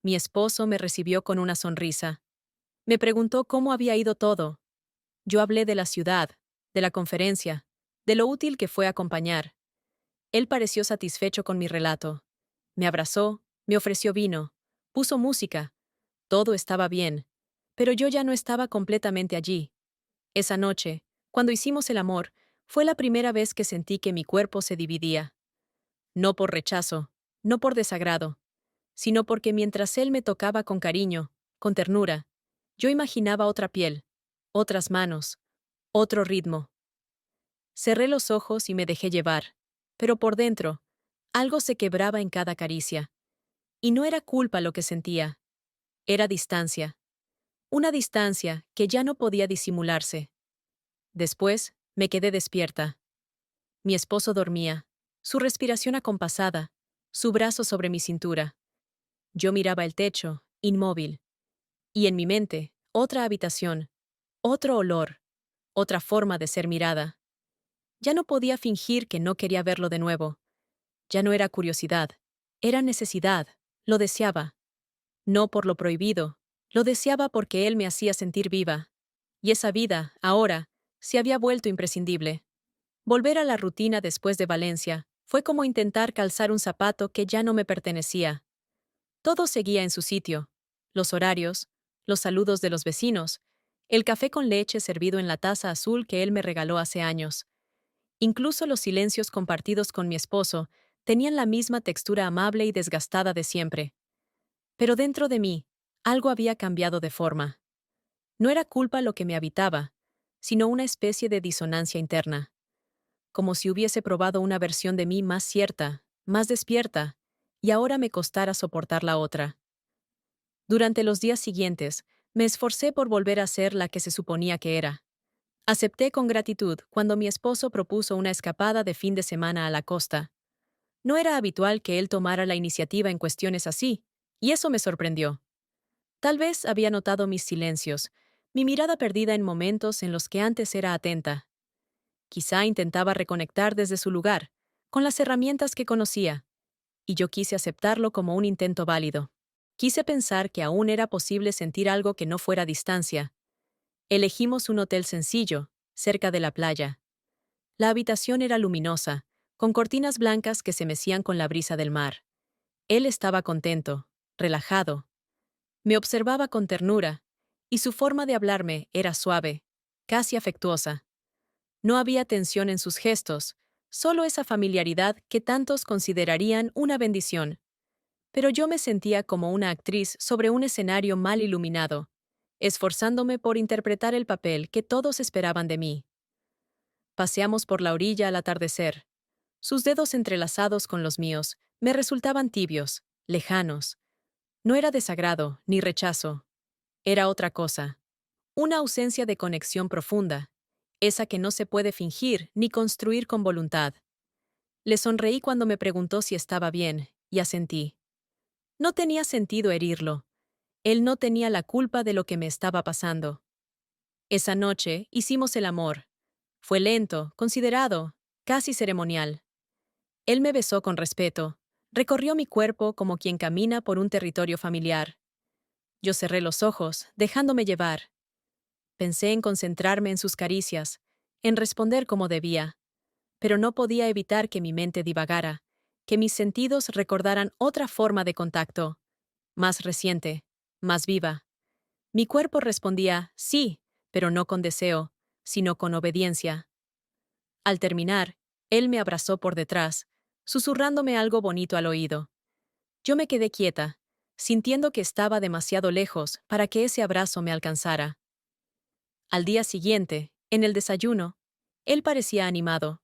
Mi esposo me recibió con una sonrisa. Me preguntó cómo había ido todo. Yo hablé de la ciudad, de la conferencia, de lo útil que fue acompañar. Él pareció satisfecho con mi relato. Me abrazó, me ofreció vino, puso música. Todo estaba bien. Pero yo ya no estaba completamente allí. Esa noche, cuando hicimos el amor, fue la primera vez que sentí que mi cuerpo se dividía. No por rechazo, no por desagrado, sino porque mientras él me tocaba con cariño, con ternura, yo imaginaba otra piel, otras manos, otro ritmo. Cerré los ojos y me dejé llevar, pero por dentro, algo se quebraba en cada caricia. Y no era culpa lo que sentía, era distancia. Una distancia que ya no podía disimularse. Después, me quedé despierta. Mi esposo dormía, su respiración acompasada, su brazo sobre mi cintura. Yo miraba el techo, inmóvil. Y en mi mente, otra habitación, otro olor, otra forma de ser mirada. Ya no podía fingir que no quería verlo de nuevo. Ya no era curiosidad, era necesidad, lo deseaba. No por lo prohibido, lo deseaba porque él me hacía sentir viva. Y esa vida, ahora, se había vuelto imprescindible. Volver a la rutina después de Valencia fue como intentar calzar un zapato que ya no me pertenecía. Todo seguía en su sitio. Los horarios, los saludos de los vecinos, el café con leche servido en la taza azul que él me regaló hace años. Incluso los silencios compartidos con mi esposo tenían la misma textura amable y desgastada de siempre. Pero dentro de mí, algo había cambiado de forma. No era culpa lo que me habitaba, sino una especie de disonancia interna. Como si hubiese probado una versión de mí más cierta, más despierta, y ahora me costara soportar la otra. Durante los días siguientes, Me esforcé por volver a ser la que se suponía que era. Acepté con gratitud cuando mi esposo propuso una escapada de fin de semana a la costa. No era habitual que él tomara la iniciativa en cuestiones así, y eso me sorprendió. Tal vez había notado mis silencios, mi mirada perdida en momentos en los que antes era atenta. Quizá intentaba reconectar desde su lugar, con las herramientas que conocía, y yo quise aceptarlo como un intento válido. Quise pensar que aún era posible sentir algo que no fuera distancia. Elegimos un hotel sencillo, cerca de la playa. La habitación era luminosa, con cortinas blancas que se mecían con la brisa del mar. Él estaba contento, relajado. Me observaba con ternura, y su forma de hablarme era suave, casi afectuosa. No había tensión en sus gestos, solo esa familiaridad que tantos considerarían una bendición. Pero yo me sentía como una actriz sobre un escenario mal iluminado, esforzándome por interpretar el papel que todos esperaban de mí. Paseamos por la orilla al atardecer. Sus dedos entrelazados con los míos me resultaban tibios, lejanos. No era desagrado ni rechazo. Era otra cosa. Una ausencia de conexión profunda, esa que no se puede fingir ni construir con voluntad. Le sonreí cuando me preguntó si estaba bien, y asentí. No tenía sentido herirlo. Él no tenía la culpa de lo que me estaba pasando. Esa noche hicimos el amor. Fue lento, considerado, casi ceremonial. Él me besó con respeto, recorrió mi cuerpo como quien camina por un territorio familiar. Yo cerré los ojos, dejándome llevar. Pensé en concentrarme en sus caricias, en responder como debía, pero no podía evitar que mi mente divagara, que mis sentidos recordaran otra forma de contacto, más reciente, más viva. Mi cuerpo respondía sí, pero no con deseo, sino con obediencia. Al terminar, él me abrazó por detrás, susurrándome algo bonito al oído. Yo me quedé quieta, sintiendo que estaba demasiado lejos para que ese abrazo me alcanzara. Al día siguiente, en el desayuno, él parecía animado.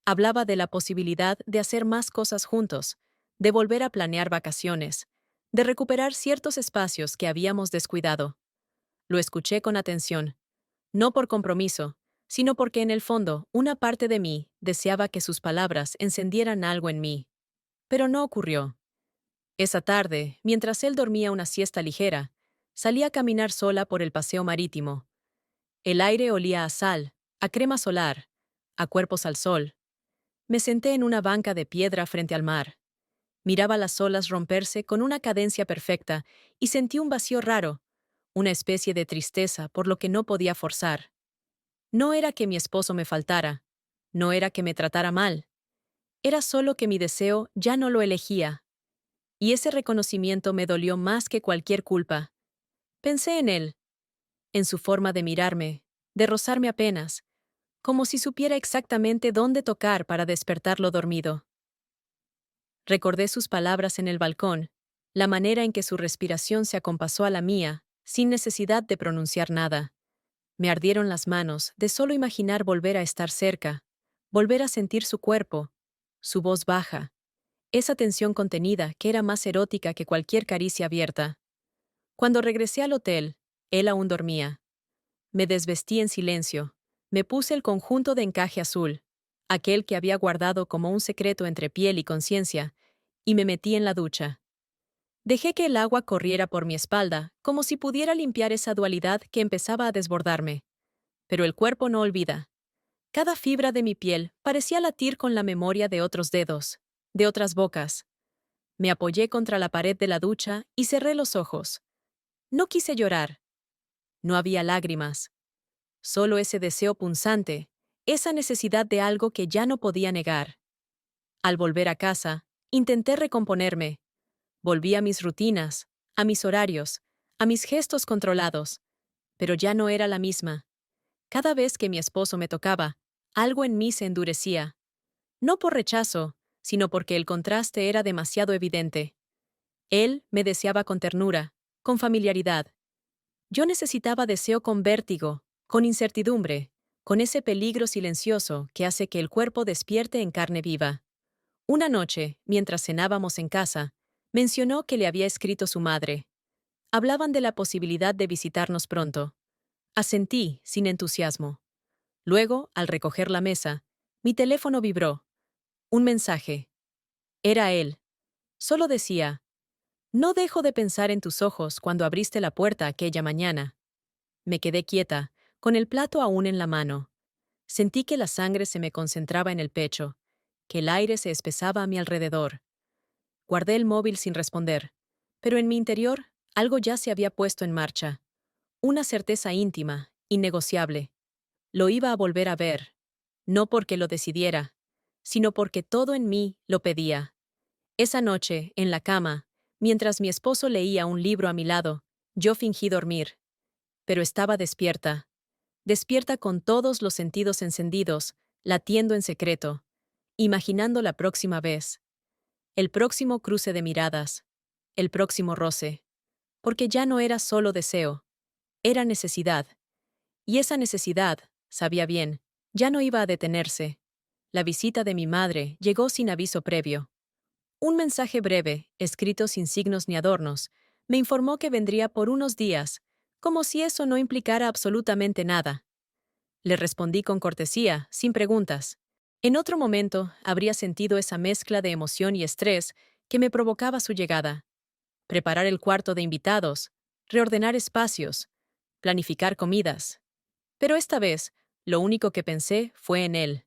Hablaba de la posibilidad de hacer más cosas juntos, de volver a planear vacaciones, de recuperar ciertos espacios que habíamos descuidado. Lo escuché con atención, no por compromiso, sino porque en el fondo una parte de mí deseaba que sus palabras encendieran algo en mí. Pero no ocurrió. Esa tarde, mientras él dormía una siesta ligera, salí a caminar sola por el paseo marítimo. El aire olía a sal, a crema solar, a cuerpos al sol. Me senté en una banca de piedra frente al mar. Miraba las olas romperse con una cadencia perfecta y sentí un vacío raro, una especie de tristeza por lo que no podía forzar. No era que mi esposo me faltara, no era que me tratara mal, era solo que mi deseo ya no lo elegía. Y ese reconocimiento me dolió más que cualquier culpa. Pensé en él, en su forma de mirarme, de rozarme apenas, como si supiera exactamente dónde tocar para despertarlo dormido. Recordé sus palabras en el balcón, la manera en que su respiración se acompasó a la mía, sin necesidad de pronunciar nada. Me ardieron las manos de solo imaginar volver a estar cerca, volver a sentir su cuerpo, su voz baja, esa tensión contenida que era más erótica que cualquier caricia abierta. Cuando regresé al hotel, él aún dormía. Me desvestí en silencio, me puse el conjunto de encaje azul, aquel que había guardado como un secreto entre piel y conciencia, y me metí en la ducha. Dejé que el agua corriera por mi espalda, como si pudiera limpiar esa dualidad que empezaba a desbordarme. Pero el cuerpo no olvida. Cada fibra de mi piel parecía latir con la memoria de otros dedos, de otras bocas. Me apoyé contra la pared de la ducha y cerré los ojos. No quise llorar. No había lágrimas. Solo ese deseo punzante, esa necesidad de algo que ya no podía negar. Al volver a casa, intenté recomponerme. Volví a mis rutinas, a mis horarios, a mis gestos controlados. Pero ya no era la misma. Cada vez que mi esposo me tocaba, algo en mí se endurecía. No por rechazo, sino porque el contraste era demasiado evidente. Él me deseaba con ternura, con familiaridad. Yo necesitaba deseo con vértigo, con incertidumbre, con ese peligro silencioso que hace que el cuerpo despierte en carne viva. Una noche, mientras cenábamos en casa, mencionó que le había escrito su madre. Hablaban de la posibilidad de visitarnos pronto. Asentí, sin entusiasmo. Luego, al recoger la mesa, mi teléfono vibró. Un mensaje. Era él. Solo decía: no dejo de pensar en tus ojos cuando abriste la puerta aquella mañana. Me quedé quieta, con el plato aún en la mano. Sentí que la sangre se me concentraba en el pecho, que el aire se espesaba a mi alrededor. Guardé el móvil sin responder, pero en mi interior algo ya se había puesto en marcha. Una certeza íntima, innegociable. Lo iba a volver a ver, no porque lo decidiera, sino porque todo en mí lo pedía. Esa noche, en la cama, mientras mi esposo leía un libro a mi lado, yo fingí dormir. Pero estaba despierta. Despierta con todos los sentidos encendidos, latiendo en secreto, imaginando la próxima vez, el próximo cruce de miradas, el próximo roce. Porque ya no era solo deseo, era necesidad. Y esa necesidad, sabía bien, ya no iba a detenerse. La visita de mi madre llegó sin aviso previo. Un mensaje breve, escrito sin signos ni adornos, me informó que vendría por unos días, como si eso no implicara absolutamente nada. Le respondí con cortesía, sin preguntas. En otro momento, habría sentido esa mezcla de emoción y estrés que me provocaba su llegada. Preparar el cuarto de invitados, reordenar espacios, planificar comidas. Pero esta vez, lo único que pensé fue en él,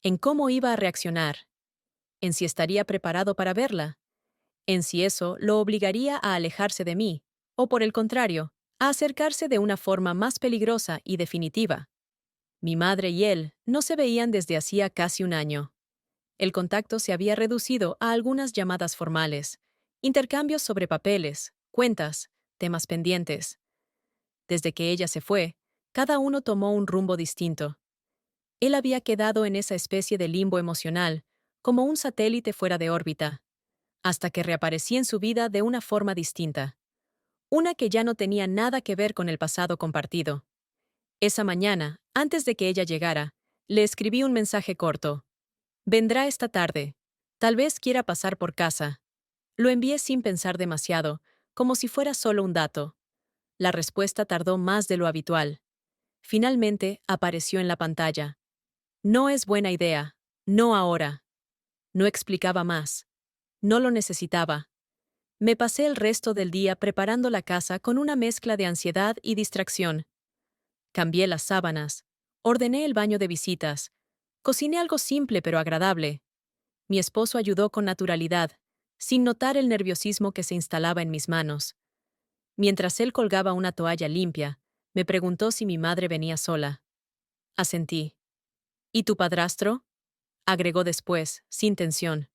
en cómo iba a reaccionar, en si estaría preparado para verla, en si eso lo obligaría a alejarse de mí, o por el contrario, a acercarse de una forma más peligrosa y definitiva. Mi madre y él no se veían desde hacía casi un año. El contacto se había reducido a algunas llamadas formales, intercambios sobre papeles, cuentas, temas pendientes. Desde que ella se fue, cada uno tomó un rumbo distinto. Él había quedado en esa especie de limbo emocional, como un satélite fuera de órbita, hasta que reaparecí en su vida de una forma distinta. Una que ya no tenía nada que ver con el pasado compartido. Esa mañana, antes de que ella llegara, le escribí un mensaje corto. Vendrá esta tarde. Tal vez quiera pasar por casa. Lo envié sin pensar demasiado, como si fuera solo un dato. La respuesta tardó más de lo habitual. Finalmente, apareció en la pantalla. No es buena idea. No ahora. No explicaba más. No lo necesitaba. Me pasé el resto del día preparando la casa con una mezcla de ansiedad y distracción. Cambié las sábanas. Ordené el baño de visitas. Cociné algo simple pero agradable. Mi esposo ayudó con naturalidad, sin notar el nerviosismo que se instalaba en mis manos. Mientras él colgaba una toalla limpia, me preguntó si mi madre venía sola. Asentí. ¿Y tu padrastro? Agregó después, sin tensión.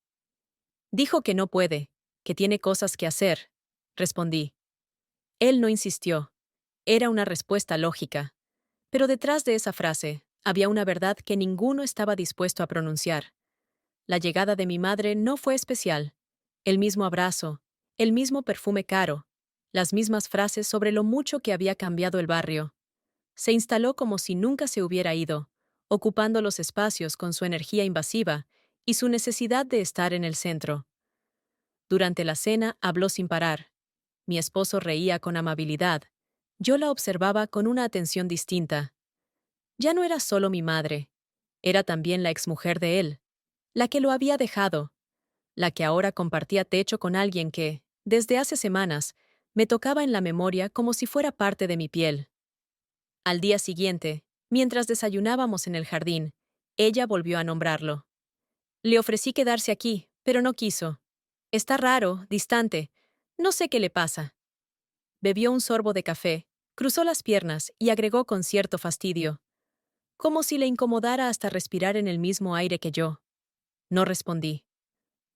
Dijo que no puede, que tiene cosas que hacer. Respondí. Él no insistió. Era una respuesta lógica. Pero detrás de esa frase, había una verdad que ninguno estaba dispuesto a pronunciar. La llegada de mi madre no fue especial. El mismo abrazo, el mismo perfume caro, las mismas frases sobre lo mucho que había cambiado el barrio. Se instaló como si nunca se hubiera ido, ocupando los espacios con su energía invasiva y su necesidad de estar en el centro. Durante la cena habló sin parar. Mi esposo reía con amabilidad. Yo la observaba con una atención distinta. Ya no era solo mi madre, era también la exmujer de él, la que lo había dejado, la que ahora compartía techo con alguien que, desde hace semanas, me tocaba en la memoria como si fuera parte de mi piel. Al día siguiente, mientras desayunábamos en el jardín, ella volvió a nombrarlo. Le ofrecí quedarse aquí, pero no quiso. Está raro, distante. No sé qué le pasa. Bebió un sorbo de café, cruzó las piernas y agregó con cierto fastidio. Como si le incomodara hasta respirar en el mismo aire que yo. No respondí.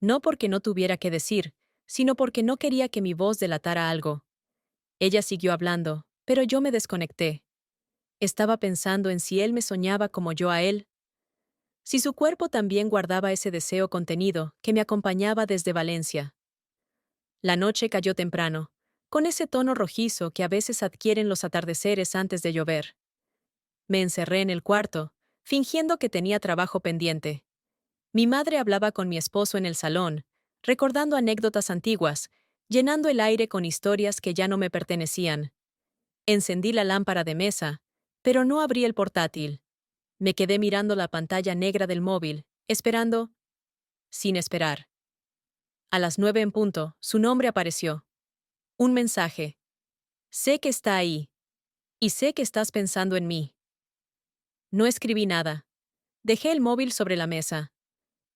No porque no tuviera que decir, sino porque no quería que mi voz delatara algo. Ella siguió hablando, pero yo me desconecté. Estaba pensando en si él me soñaba como yo a él, si su cuerpo también guardaba ese deseo contenido que me acompañaba desde Valencia. La noche cayó temprano, con ese tono rojizo que a veces adquieren los atardeceres antes de llover. Me encerré en el cuarto, fingiendo que tenía trabajo pendiente. Mi madre hablaba con mi esposo en el salón, recordando anécdotas antiguas, llenando el aire con historias que ya no me pertenecían. Encendí la lámpara de mesa, pero no abrí el portátil. Me quedé mirando la pantalla negra del móvil, esperando, sin esperar. A las 9 en punto, su nombre apareció. Un mensaje. Sé que está ahí. Y sé que estás pensando en mí. No escribí nada. Dejé el móvil sobre la mesa.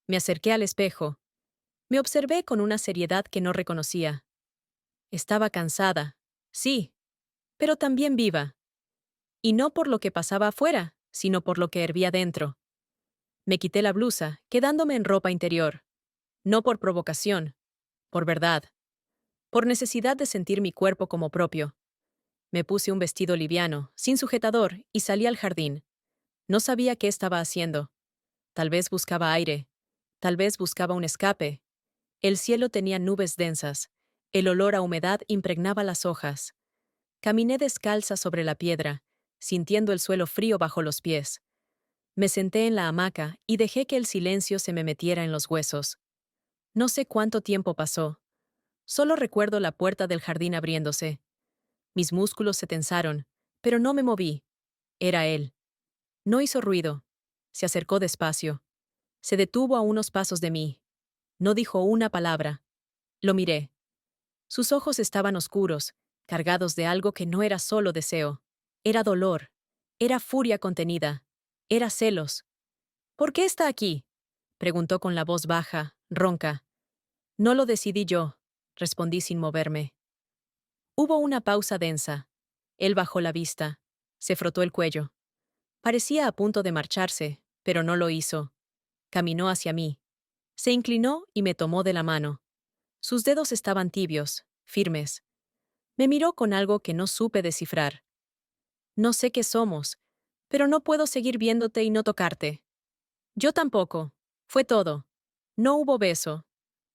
Me acerqué al espejo. Me observé con una seriedad que no reconocía. Estaba cansada, sí, pero también viva. Y no por lo que pasaba afuera, sino por lo que hervía dentro. Me quité la blusa, quedándome en ropa interior. No por provocación, por verdad. Por necesidad de sentir mi cuerpo como propio. Me puse un vestido liviano, sin sujetador, y salí al jardín. No sabía qué estaba haciendo. Tal vez buscaba aire. Tal vez buscaba un escape. El cielo tenía nubes densas. El olor a humedad impregnaba las hojas. Caminé descalza sobre la piedra, sintiendo el suelo frío bajo los pies. Me senté en la hamaca y dejé que el silencio se me metiera en los huesos. No sé cuánto tiempo pasó. Solo recuerdo la puerta del jardín abriéndose. Mis músculos se tensaron, pero no me moví. Era él. No hizo ruido. Se acercó despacio. Se detuvo a unos pasos de mí. No dijo una palabra. Lo miré. Sus ojos estaban oscuros, cargados de algo que no era solo deseo. Era dolor. Era furia contenida. Era celos. ¿Por qué está aquí? Preguntó con la voz baja, ronca. No lo decidí yo, respondí sin moverme. Hubo una pausa densa. Él bajó la vista. Se frotó el cuello. Parecía a punto de marcharse, pero no lo hizo. Caminó hacia mí. Se inclinó y me tomó de la mano. Sus dedos estaban tibios, firmes. Me miró con algo que no supe descifrar. No sé qué somos, pero no puedo seguir viéndote y no tocarte. Yo tampoco. Fue todo. No hubo beso.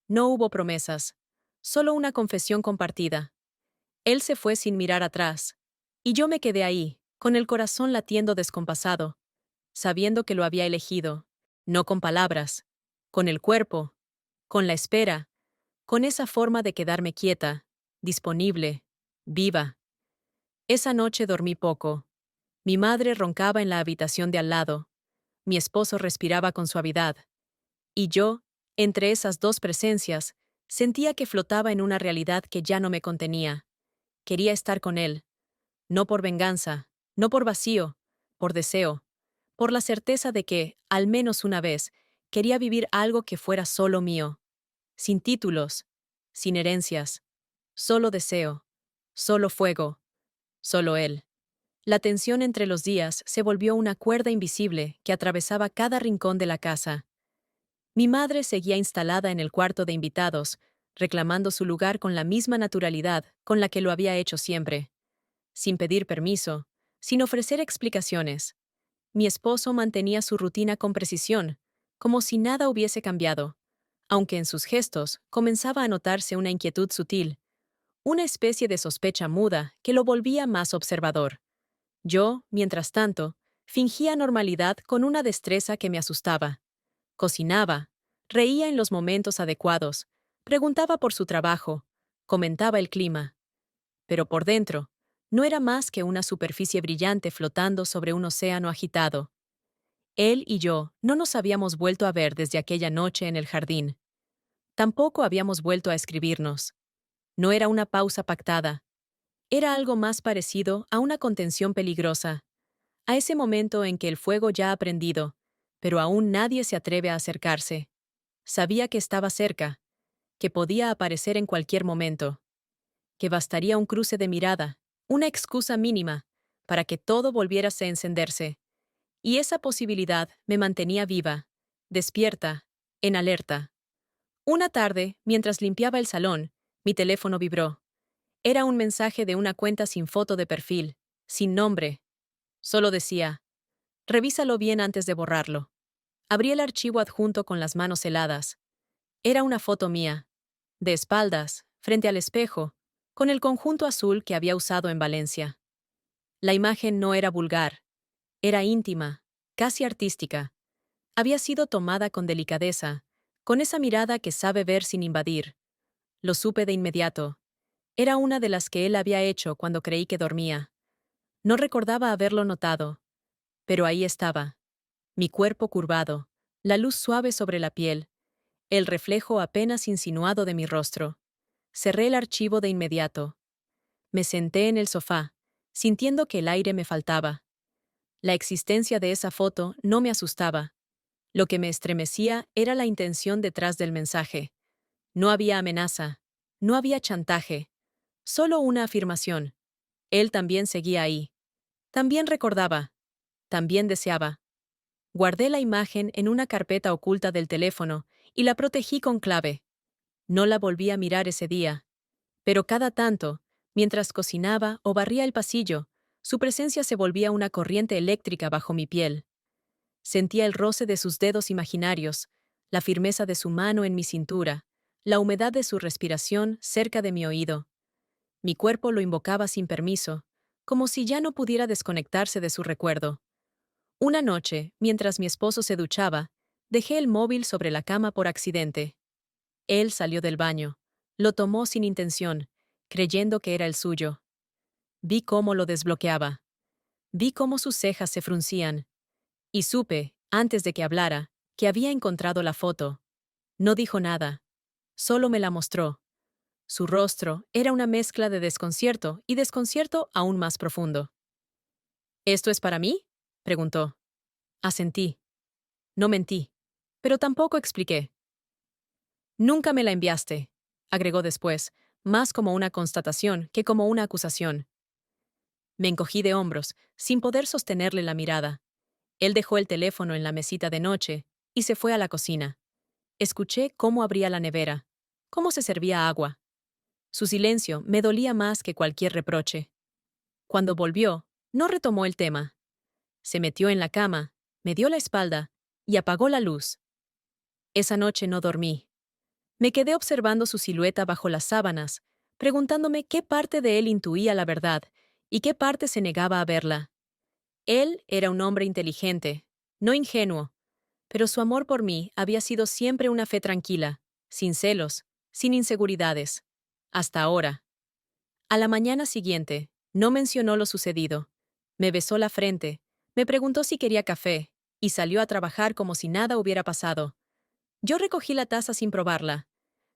No hubo promesas. Solo una confesión compartida. Él se fue sin mirar atrás. Y yo me quedé ahí, con el corazón latiendo descompasado, sabiendo que lo había elegido, no con palabras, con el cuerpo, con la espera, con esa forma de quedarme quieta, disponible, viva. Esa noche dormí poco. Mi madre roncaba en la habitación de al lado. Mi esposo respiraba con suavidad. Y yo, entre esas dos presencias, sentía que flotaba en una realidad que ya no me contenía. Quería estar con él. No por venganza, no por vacío, por deseo, por la certeza de que, al menos una vez, quería vivir algo que fuera solo mío. Sin títulos, sin herencias. Solo deseo. Solo fuego. Solo él. La tensión entre los días se volvió una cuerda invisible que atravesaba cada rincón de la casa. Mi madre seguía instalada en el cuarto de invitados, reclamando su lugar con la misma naturalidad con la que lo había hecho siempre. Sin pedir permiso, sin ofrecer explicaciones. Mi esposo mantenía su rutina con precisión, como si nada hubiese cambiado, aunque en sus gestos comenzaba a notarse una inquietud sutil, una especie de sospecha muda que lo volvía más observador. Yo, mientras tanto, fingía normalidad con una destreza que me asustaba. Cocinaba, reía en los momentos adecuados, preguntaba por su trabajo, comentaba el clima. Pero por dentro, no era más que una superficie brillante flotando sobre un océano agitado. Él y yo no nos habíamos vuelto a ver desde aquella noche en el jardín. Tampoco habíamos vuelto a escribirnos. No era una pausa pactada. Era algo más parecido a una contención peligrosa, a ese momento en que el fuego ya ha prendido, pero aún nadie se atreve a acercarse. Sabía que estaba cerca, que podía aparecer en cualquier momento, que bastaría un cruce de mirada, una excusa mínima, para que todo volviera a encenderse. Y esa posibilidad me mantenía viva, despierta, en alerta. Una tarde, mientras limpiaba el salón, mi teléfono vibró. Era un mensaje de una cuenta sin foto de perfil, sin nombre. Solo decía, revísalo bien antes de borrarlo. Abrí el archivo adjunto con las manos heladas. Era una foto mía, de espaldas, frente al espejo, con el conjunto azul que había usado en Valencia. La imagen no era vulgar, era íntima, casi artística. Había sido tomada con delicadeza, con esa mirada que sabe ver sin invadir. Lo supe de inmediato. Era una de las que él había hecho cuando creí que dormía. No recordaba haberlo notado, pero ahí estaba. Mi cuerpo curvado, la luz suave sobre la piel, el reflejo apenas insinuado de mi rostro. Cerré el archivo de inmediato. Me senté en el sofá, sintiendo que el aire me faltaba. La existencia de esa foto no me asustaba. Lo que me estremecía era la intención detrás del mensaje. No había amenaza, no había chantaje, solo una afirmación. Él también seguía ahí. También recordaba, también deseaba. Guardé la imagen en una carpeta oculta del teléfono y la protegí con clave. No la volví a mirar ese día. Pero cada tanto, mientras cocinaba o barría el pasillo, su presencia se volvía una corriente eléctrica bajo mi piel. Sentía el roce de sus dedos imaginarios, la firmeza de su mano en mi cintura, la humedad de su respiración cerca de mi oído. Mi cuerpo lo invocaba sin permiso, como si ya no pudiera desconectarse de su recuerdo. Una noche, mientras mi esposo se duchaba, dejé el móvil sobre la cama por accidente. Él salió del baño. Lo tomó sin intención, creyendo que era el suyo. Vi cómo lo desbloqueaba. Vi cómo sus cejas se fruncían. Y supe, antes de que hablara, que había encontrado la foto. No dijo nada. Solo me la mostró. Su rostro era una mezcla de desconcierto y desconcierto aún más profundo. ¿Esto es para mí?, preguntó. Asentí. No mentí. Pero tampoco expliqué. Nunca me la enviaste, agregó después, más como una constatación que como una acusación. Me encogí de hombros, sin poder sostenerle la mirada. Él dejó el teléfono en la mesita de noche y se fue a la cocina. Escuché cómo abría la nevera, cómo se servía agua. Su silencio me dolía más que cualquier reproche. Cuando volvió, no retomó el tema. Se metió en la cama, me dio la espalda y apagó la luz. Esa noche no dormí. Me quedé observando su silueta bajo las sábanas, preguntándome qué parte de él intuía la verdad y qué parte se negaba a verla. Él era un hombre inteligente, no ingenuo, pero su amor por mí había sido siempre una fe tranquila, sin celos, sin inseguridades. Hasta ahora. A la mañana siguiente, no mencionó lo sucedido. Me besó la frente, me preguntó si quería café, y salió a trabajar como si nada hubiera pasado. Yo recogí la taza sin probarla.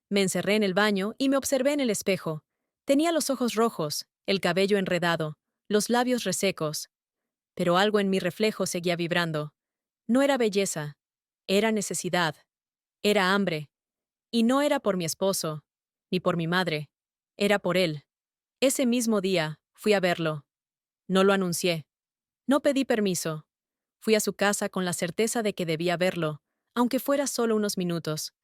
Me encerré en el baño y me observé en el espejo. Tenía los ojos rojos, el cabello enredado, los labios resecos. Pero algo en mi reflejo seguía vibrando. No era belleza, era necesidad, era hambre. Y no era por mi esposo, ni por mi madre, era por él. Ese mismo día, fui a verlo. No lo anuncié. No pedí permiso. Fui a su casa con la certeza de que debía verlo, aunque fuera solo unos minutos.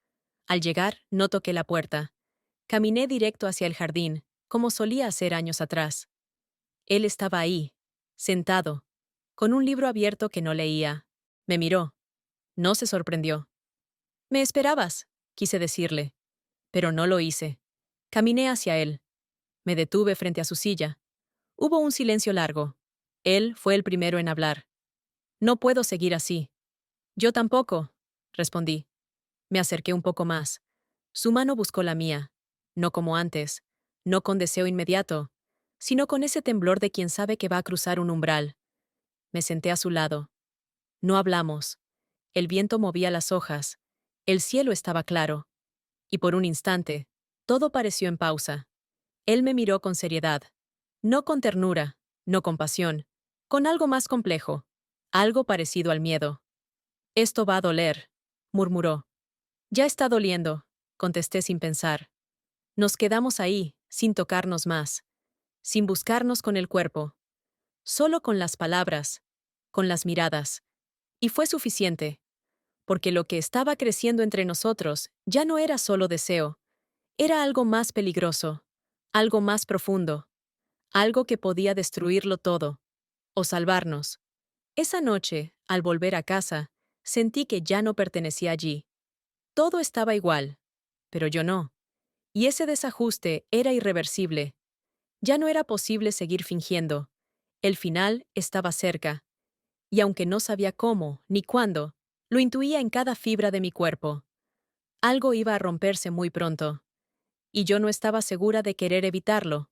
Al llegar, no toqué la puerta. Caminé directo hacia el jardín, como solía hacer años atrás. Él estaba ahí, sentado, con un libro abierto que no leía. Me miró. No se sorprendió. «¿Me esperabas?», quise decirle. Pero no lo hice. Caminé hacia él. Me detuve frente a su silla. Hubo un silencio largo. Él fue el primero en hablar. «No puedo seguir así». «Yo tampoco», respondí. Me acerqué un poco más. Su mano buscó la mía. No como antes, no con deseo inmediato, sino con ese temblor de quien sabe que va a cruzar un umbral. Me senté a su lado. No hablamos. El viento movía las hojas. El cielo estaba claro. Y por un instante, todo pareció en pausa. Él me miró con seriedad. No con ternura, no con pasión, con algo más complejo, algo parecido al miedo. «Esto va a doler», murmuró. «Ya está doliendo», contesté sin pensar. Nos quedamos ahí, sin tocarnos más, sin buscarnos con el cuerpo, solo con las palabras, con las miradas. Y fue suficiente, porque lo que estaba creciendo entre nosotros ya no era solo deseo, era algo más peligroso, algo más profundo, algo que podía destruirlo todo, o salvarnos. Esa noche, al volver a casa, sentí que ya no pertenecía allí. Todo estaba igual, pero yo no. Y ese desajuste era irreversible. Ya no era posible seguir fingiendo. El final estaba cerca. Y aunque no sabía cómo ni cuándo, lo intuía en cada fibra de mi cuerpo. Algo iba a romperse muy pronto. y yo no estaba segura de querer evitarlo.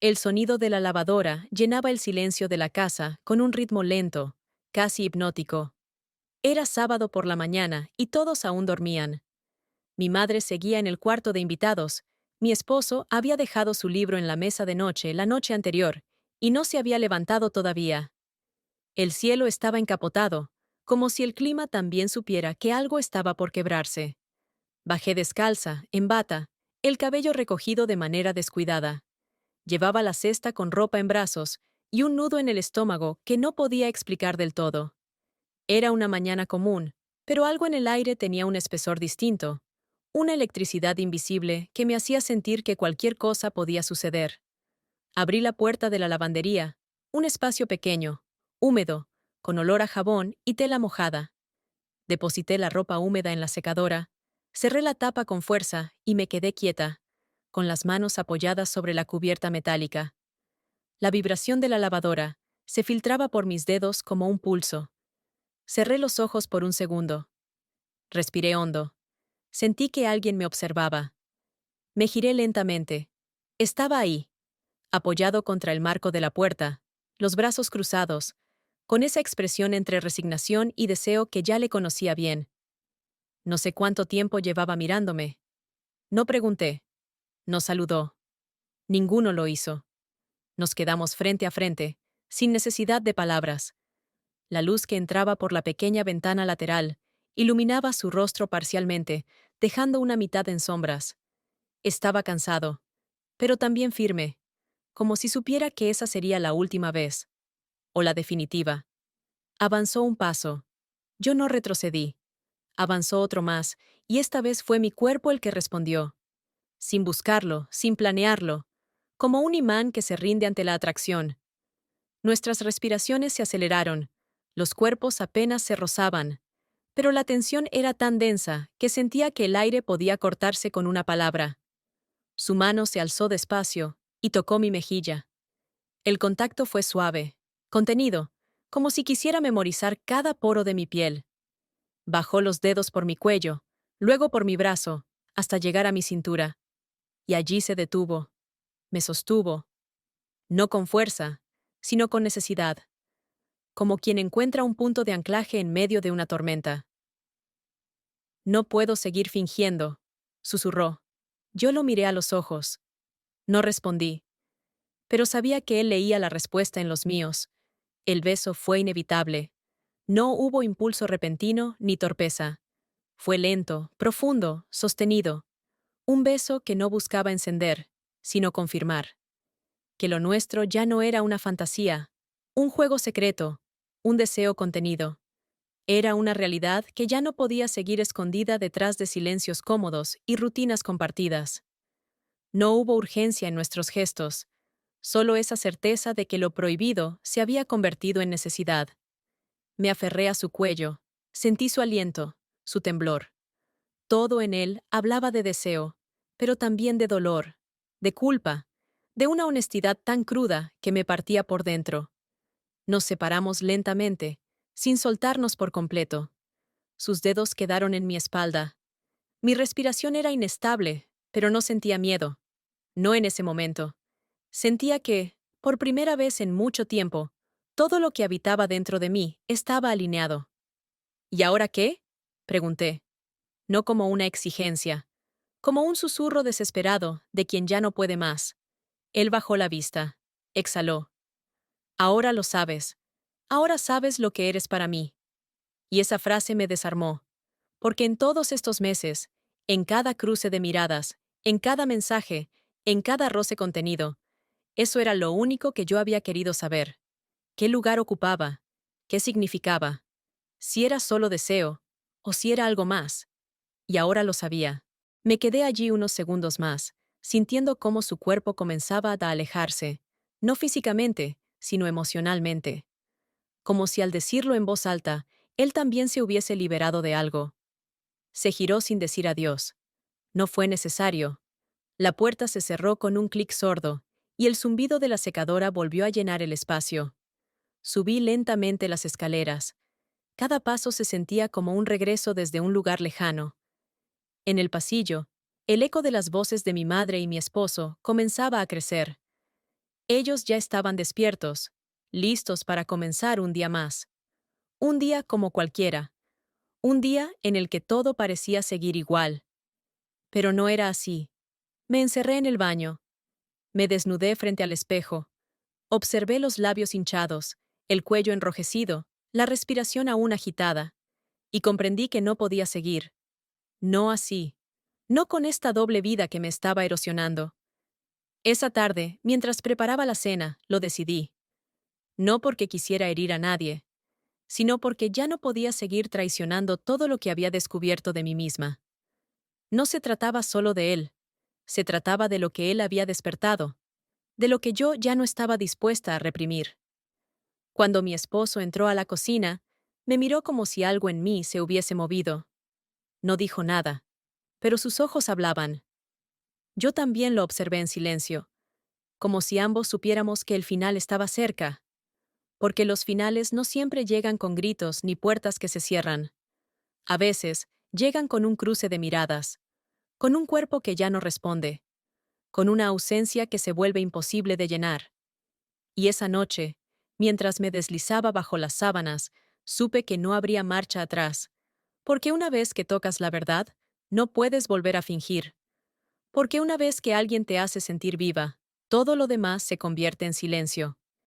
El sonido de la lavadora llenaba el silencio de la casa con un ritmo lento, casi hipnótico. Era sábado por la mañana y todos aún dormían. Mi madre seguía en el cuarto de invitados. Mi esposo había dejado su libro en la mesa de noche la noche anterior y no se había levantado todavía. El cielo estaba encapotado, como si el clima también supiera que algo estaba por quebrarse. Bajé descalza, en bata, el cabello recogido de manera descuidada. Llevaba la cesta con ropa en brazos y un nudo en el estómago que no podía explicar del todo. Era una mañana común, pero algo en el aire tenía un espesor distinto, una electricidad invisible que me hacía sentir que cualquier cosa podía suceder. Abrí la puerta de la lavandería, un espacio pequeño, húmedo, con olor a jabón y tela mojada. Deposité la ropa húmeda en la secadora, cerré la tapa con fuerza y me quedé quieta, con las manos apoyadas sobre la cubierta metálica. La vibración de la lavadora se filtraba por mis dedos como un pulso. Cerré los ojos por un segundo. Respiré hondo. Sentí que alguien me observaba. Me giré lentamente. Estaba ahí, apoyado contra el marco de la puerta, los brazos cruzados, con esa expresión entre resignación y deseo que ya le conocía bien. No sé cuánto tiempo llevaba mirándome. No pregunté. No saludó. Ninguno lo hizo. Nos quedamos frente a frente, sin necesidad de palabras. La luz que entraba por la pequeña ventana lateral iluminaba su rostro parcialmente, dejando una mitad en sombras. Estaba cansado, pero también firme, como si supiera que esa sería la última vez, o la definitiva. Avanzó un paso. Yo no retrocedí. Avanzó otro más, y esta vez fue mi cuerpo el que respondió. Sin buscarlo, sin planearlo, como un imán que se rinde ante la atracción. Nuestras respiraciones se aceleraron, los cuerpos apenas se rozaban, pero la tensión era tan densa que sentía que el aire podía cortarse con una palabra. Su mano se alzó despacio y tocó mi mejilla. El contacto fue suave, contenido, como si quisiera memorizar cada poro de mi piel. Bajó los dedos por mi cuello, luego por mi brazo, hasta llegar a mi cintura. Y allí se detuvo. Me sostuvo. No con fuerza, sino con necesidad, como quien encuentra un punto de anclaje en medio de una tormenta. No puedo seguir fingiendo, susurró. Yo lo miré a los ojos. No respondí, pero sabía que él leía la respuesta en los míos. El beso fue inevitable. No hubo impulso repentino ni torpeza. Fue lento, profundo, sostenido. Un beso que no buscaba encender, sino confirmar. Que lo nuestro ya no era una fantasía, un juego secreto, un deseo contenido. Era una realidad que ya no podía seguir escondida detrás de silencios cómodos y rutinas compartidas. No hubo urgencia en nuestros gestos, solo esa certeza de que lo prohibido se había convertido en necesidad. Me aferré a su cuello, sentí su aliento, su temblor. Todo en él hablaba de deseo, pero también de dolor, de culpa, de una honestidad tan cruda que me partía por dentro. Nos separamos lentamente, sin soltarnos por completo. Sus dedos quedaron en mi espalda. Mi respiración era inestable, pero no sentía miedo. No en ese momento. Sentía que, por primera vez en mucho tiempo, todo lo que habitaba dentro de mí estaba alineado. ¿Y ahora qué? Pregunté. No como una exigencia, como un susurro desesperado de quien ya no puede más. Él bajó la vista. Exhaló. Ahora lo sabes. Ahora sabes lo que eres para mí. Y esa frase me desarmó, porque en todos estos meses, en cada cruce de miradas, en cada mensaje, en cada roce contenido, eso era lo único que yo había querido saber. ¿Qué lugar ocupaba? ¿Qué significaba? Si era solo deseo, o si era algo más. Y ahora lo sabía. Me quedé allí unos segundos más, sintiendo cómo su cuerpo comenzaba a alejarse, no físicamente, sino emocionalmente. Como si al decirlo en voz alta, él también se hubiese liberado de algo. Se giró sin decir adiós. No fue necesario. La puerta se cerró con un clic sordo, y el zumbido de la secadora volvió a llenar el espacio. Subí lentamente las escaleras. Cada paso se sentía como un regreso desde un lugar lejano. En el pasillo, El eco de las voces de mi madre y mi esposo comenzaba a crecer. Ellos ya estaban despiertos, listos para comenzar un día más. Un día como cualquiera. Un día en el que todo parecía seguir igual. Pero no era así. Me encerré en el baño. Me desnudé frente al espejo. Observé los labios hinchados, el cuello enrojecido, la respiración aún agitada. Y comprendí que no podía seguir. No así. No con esta doble vida que me estaba erosionando. Esa tarde, mientras preparaba la cena, lo decidí. No porque quisiera herir a nadie, sino porque ya no podía seguir traicionando todo lo que había descubierto de mí misma. No se trataba solo de él, se trataba de lo que él había despertado, de lo que yo ya no estaba dispuesta a reprimir. Cuando mi esposo entró a la cocina, me miró como si algo en mí se hubiese movido. No dijo nada, pero sus ojos hablaban. Yo también lo observé en silencio, como si ambos supiéramos que el final estaba cerca, porque los finales no siempre llegan con gritos ni puertas que se cierran. A veces, llegan con un cruce de miradas, con un cuerpo que ya no responde, con una ausencia que se vuelve imposible de llenar. Y esa noche, mientras me deslizaba bajo las sábanas, supe que no habría marcha atrás, porque una vez que tocas la verdad, no puedes volver a fingir, porque una vez que alguien te hace sentir viva, todo lo demás se convierte en silencio.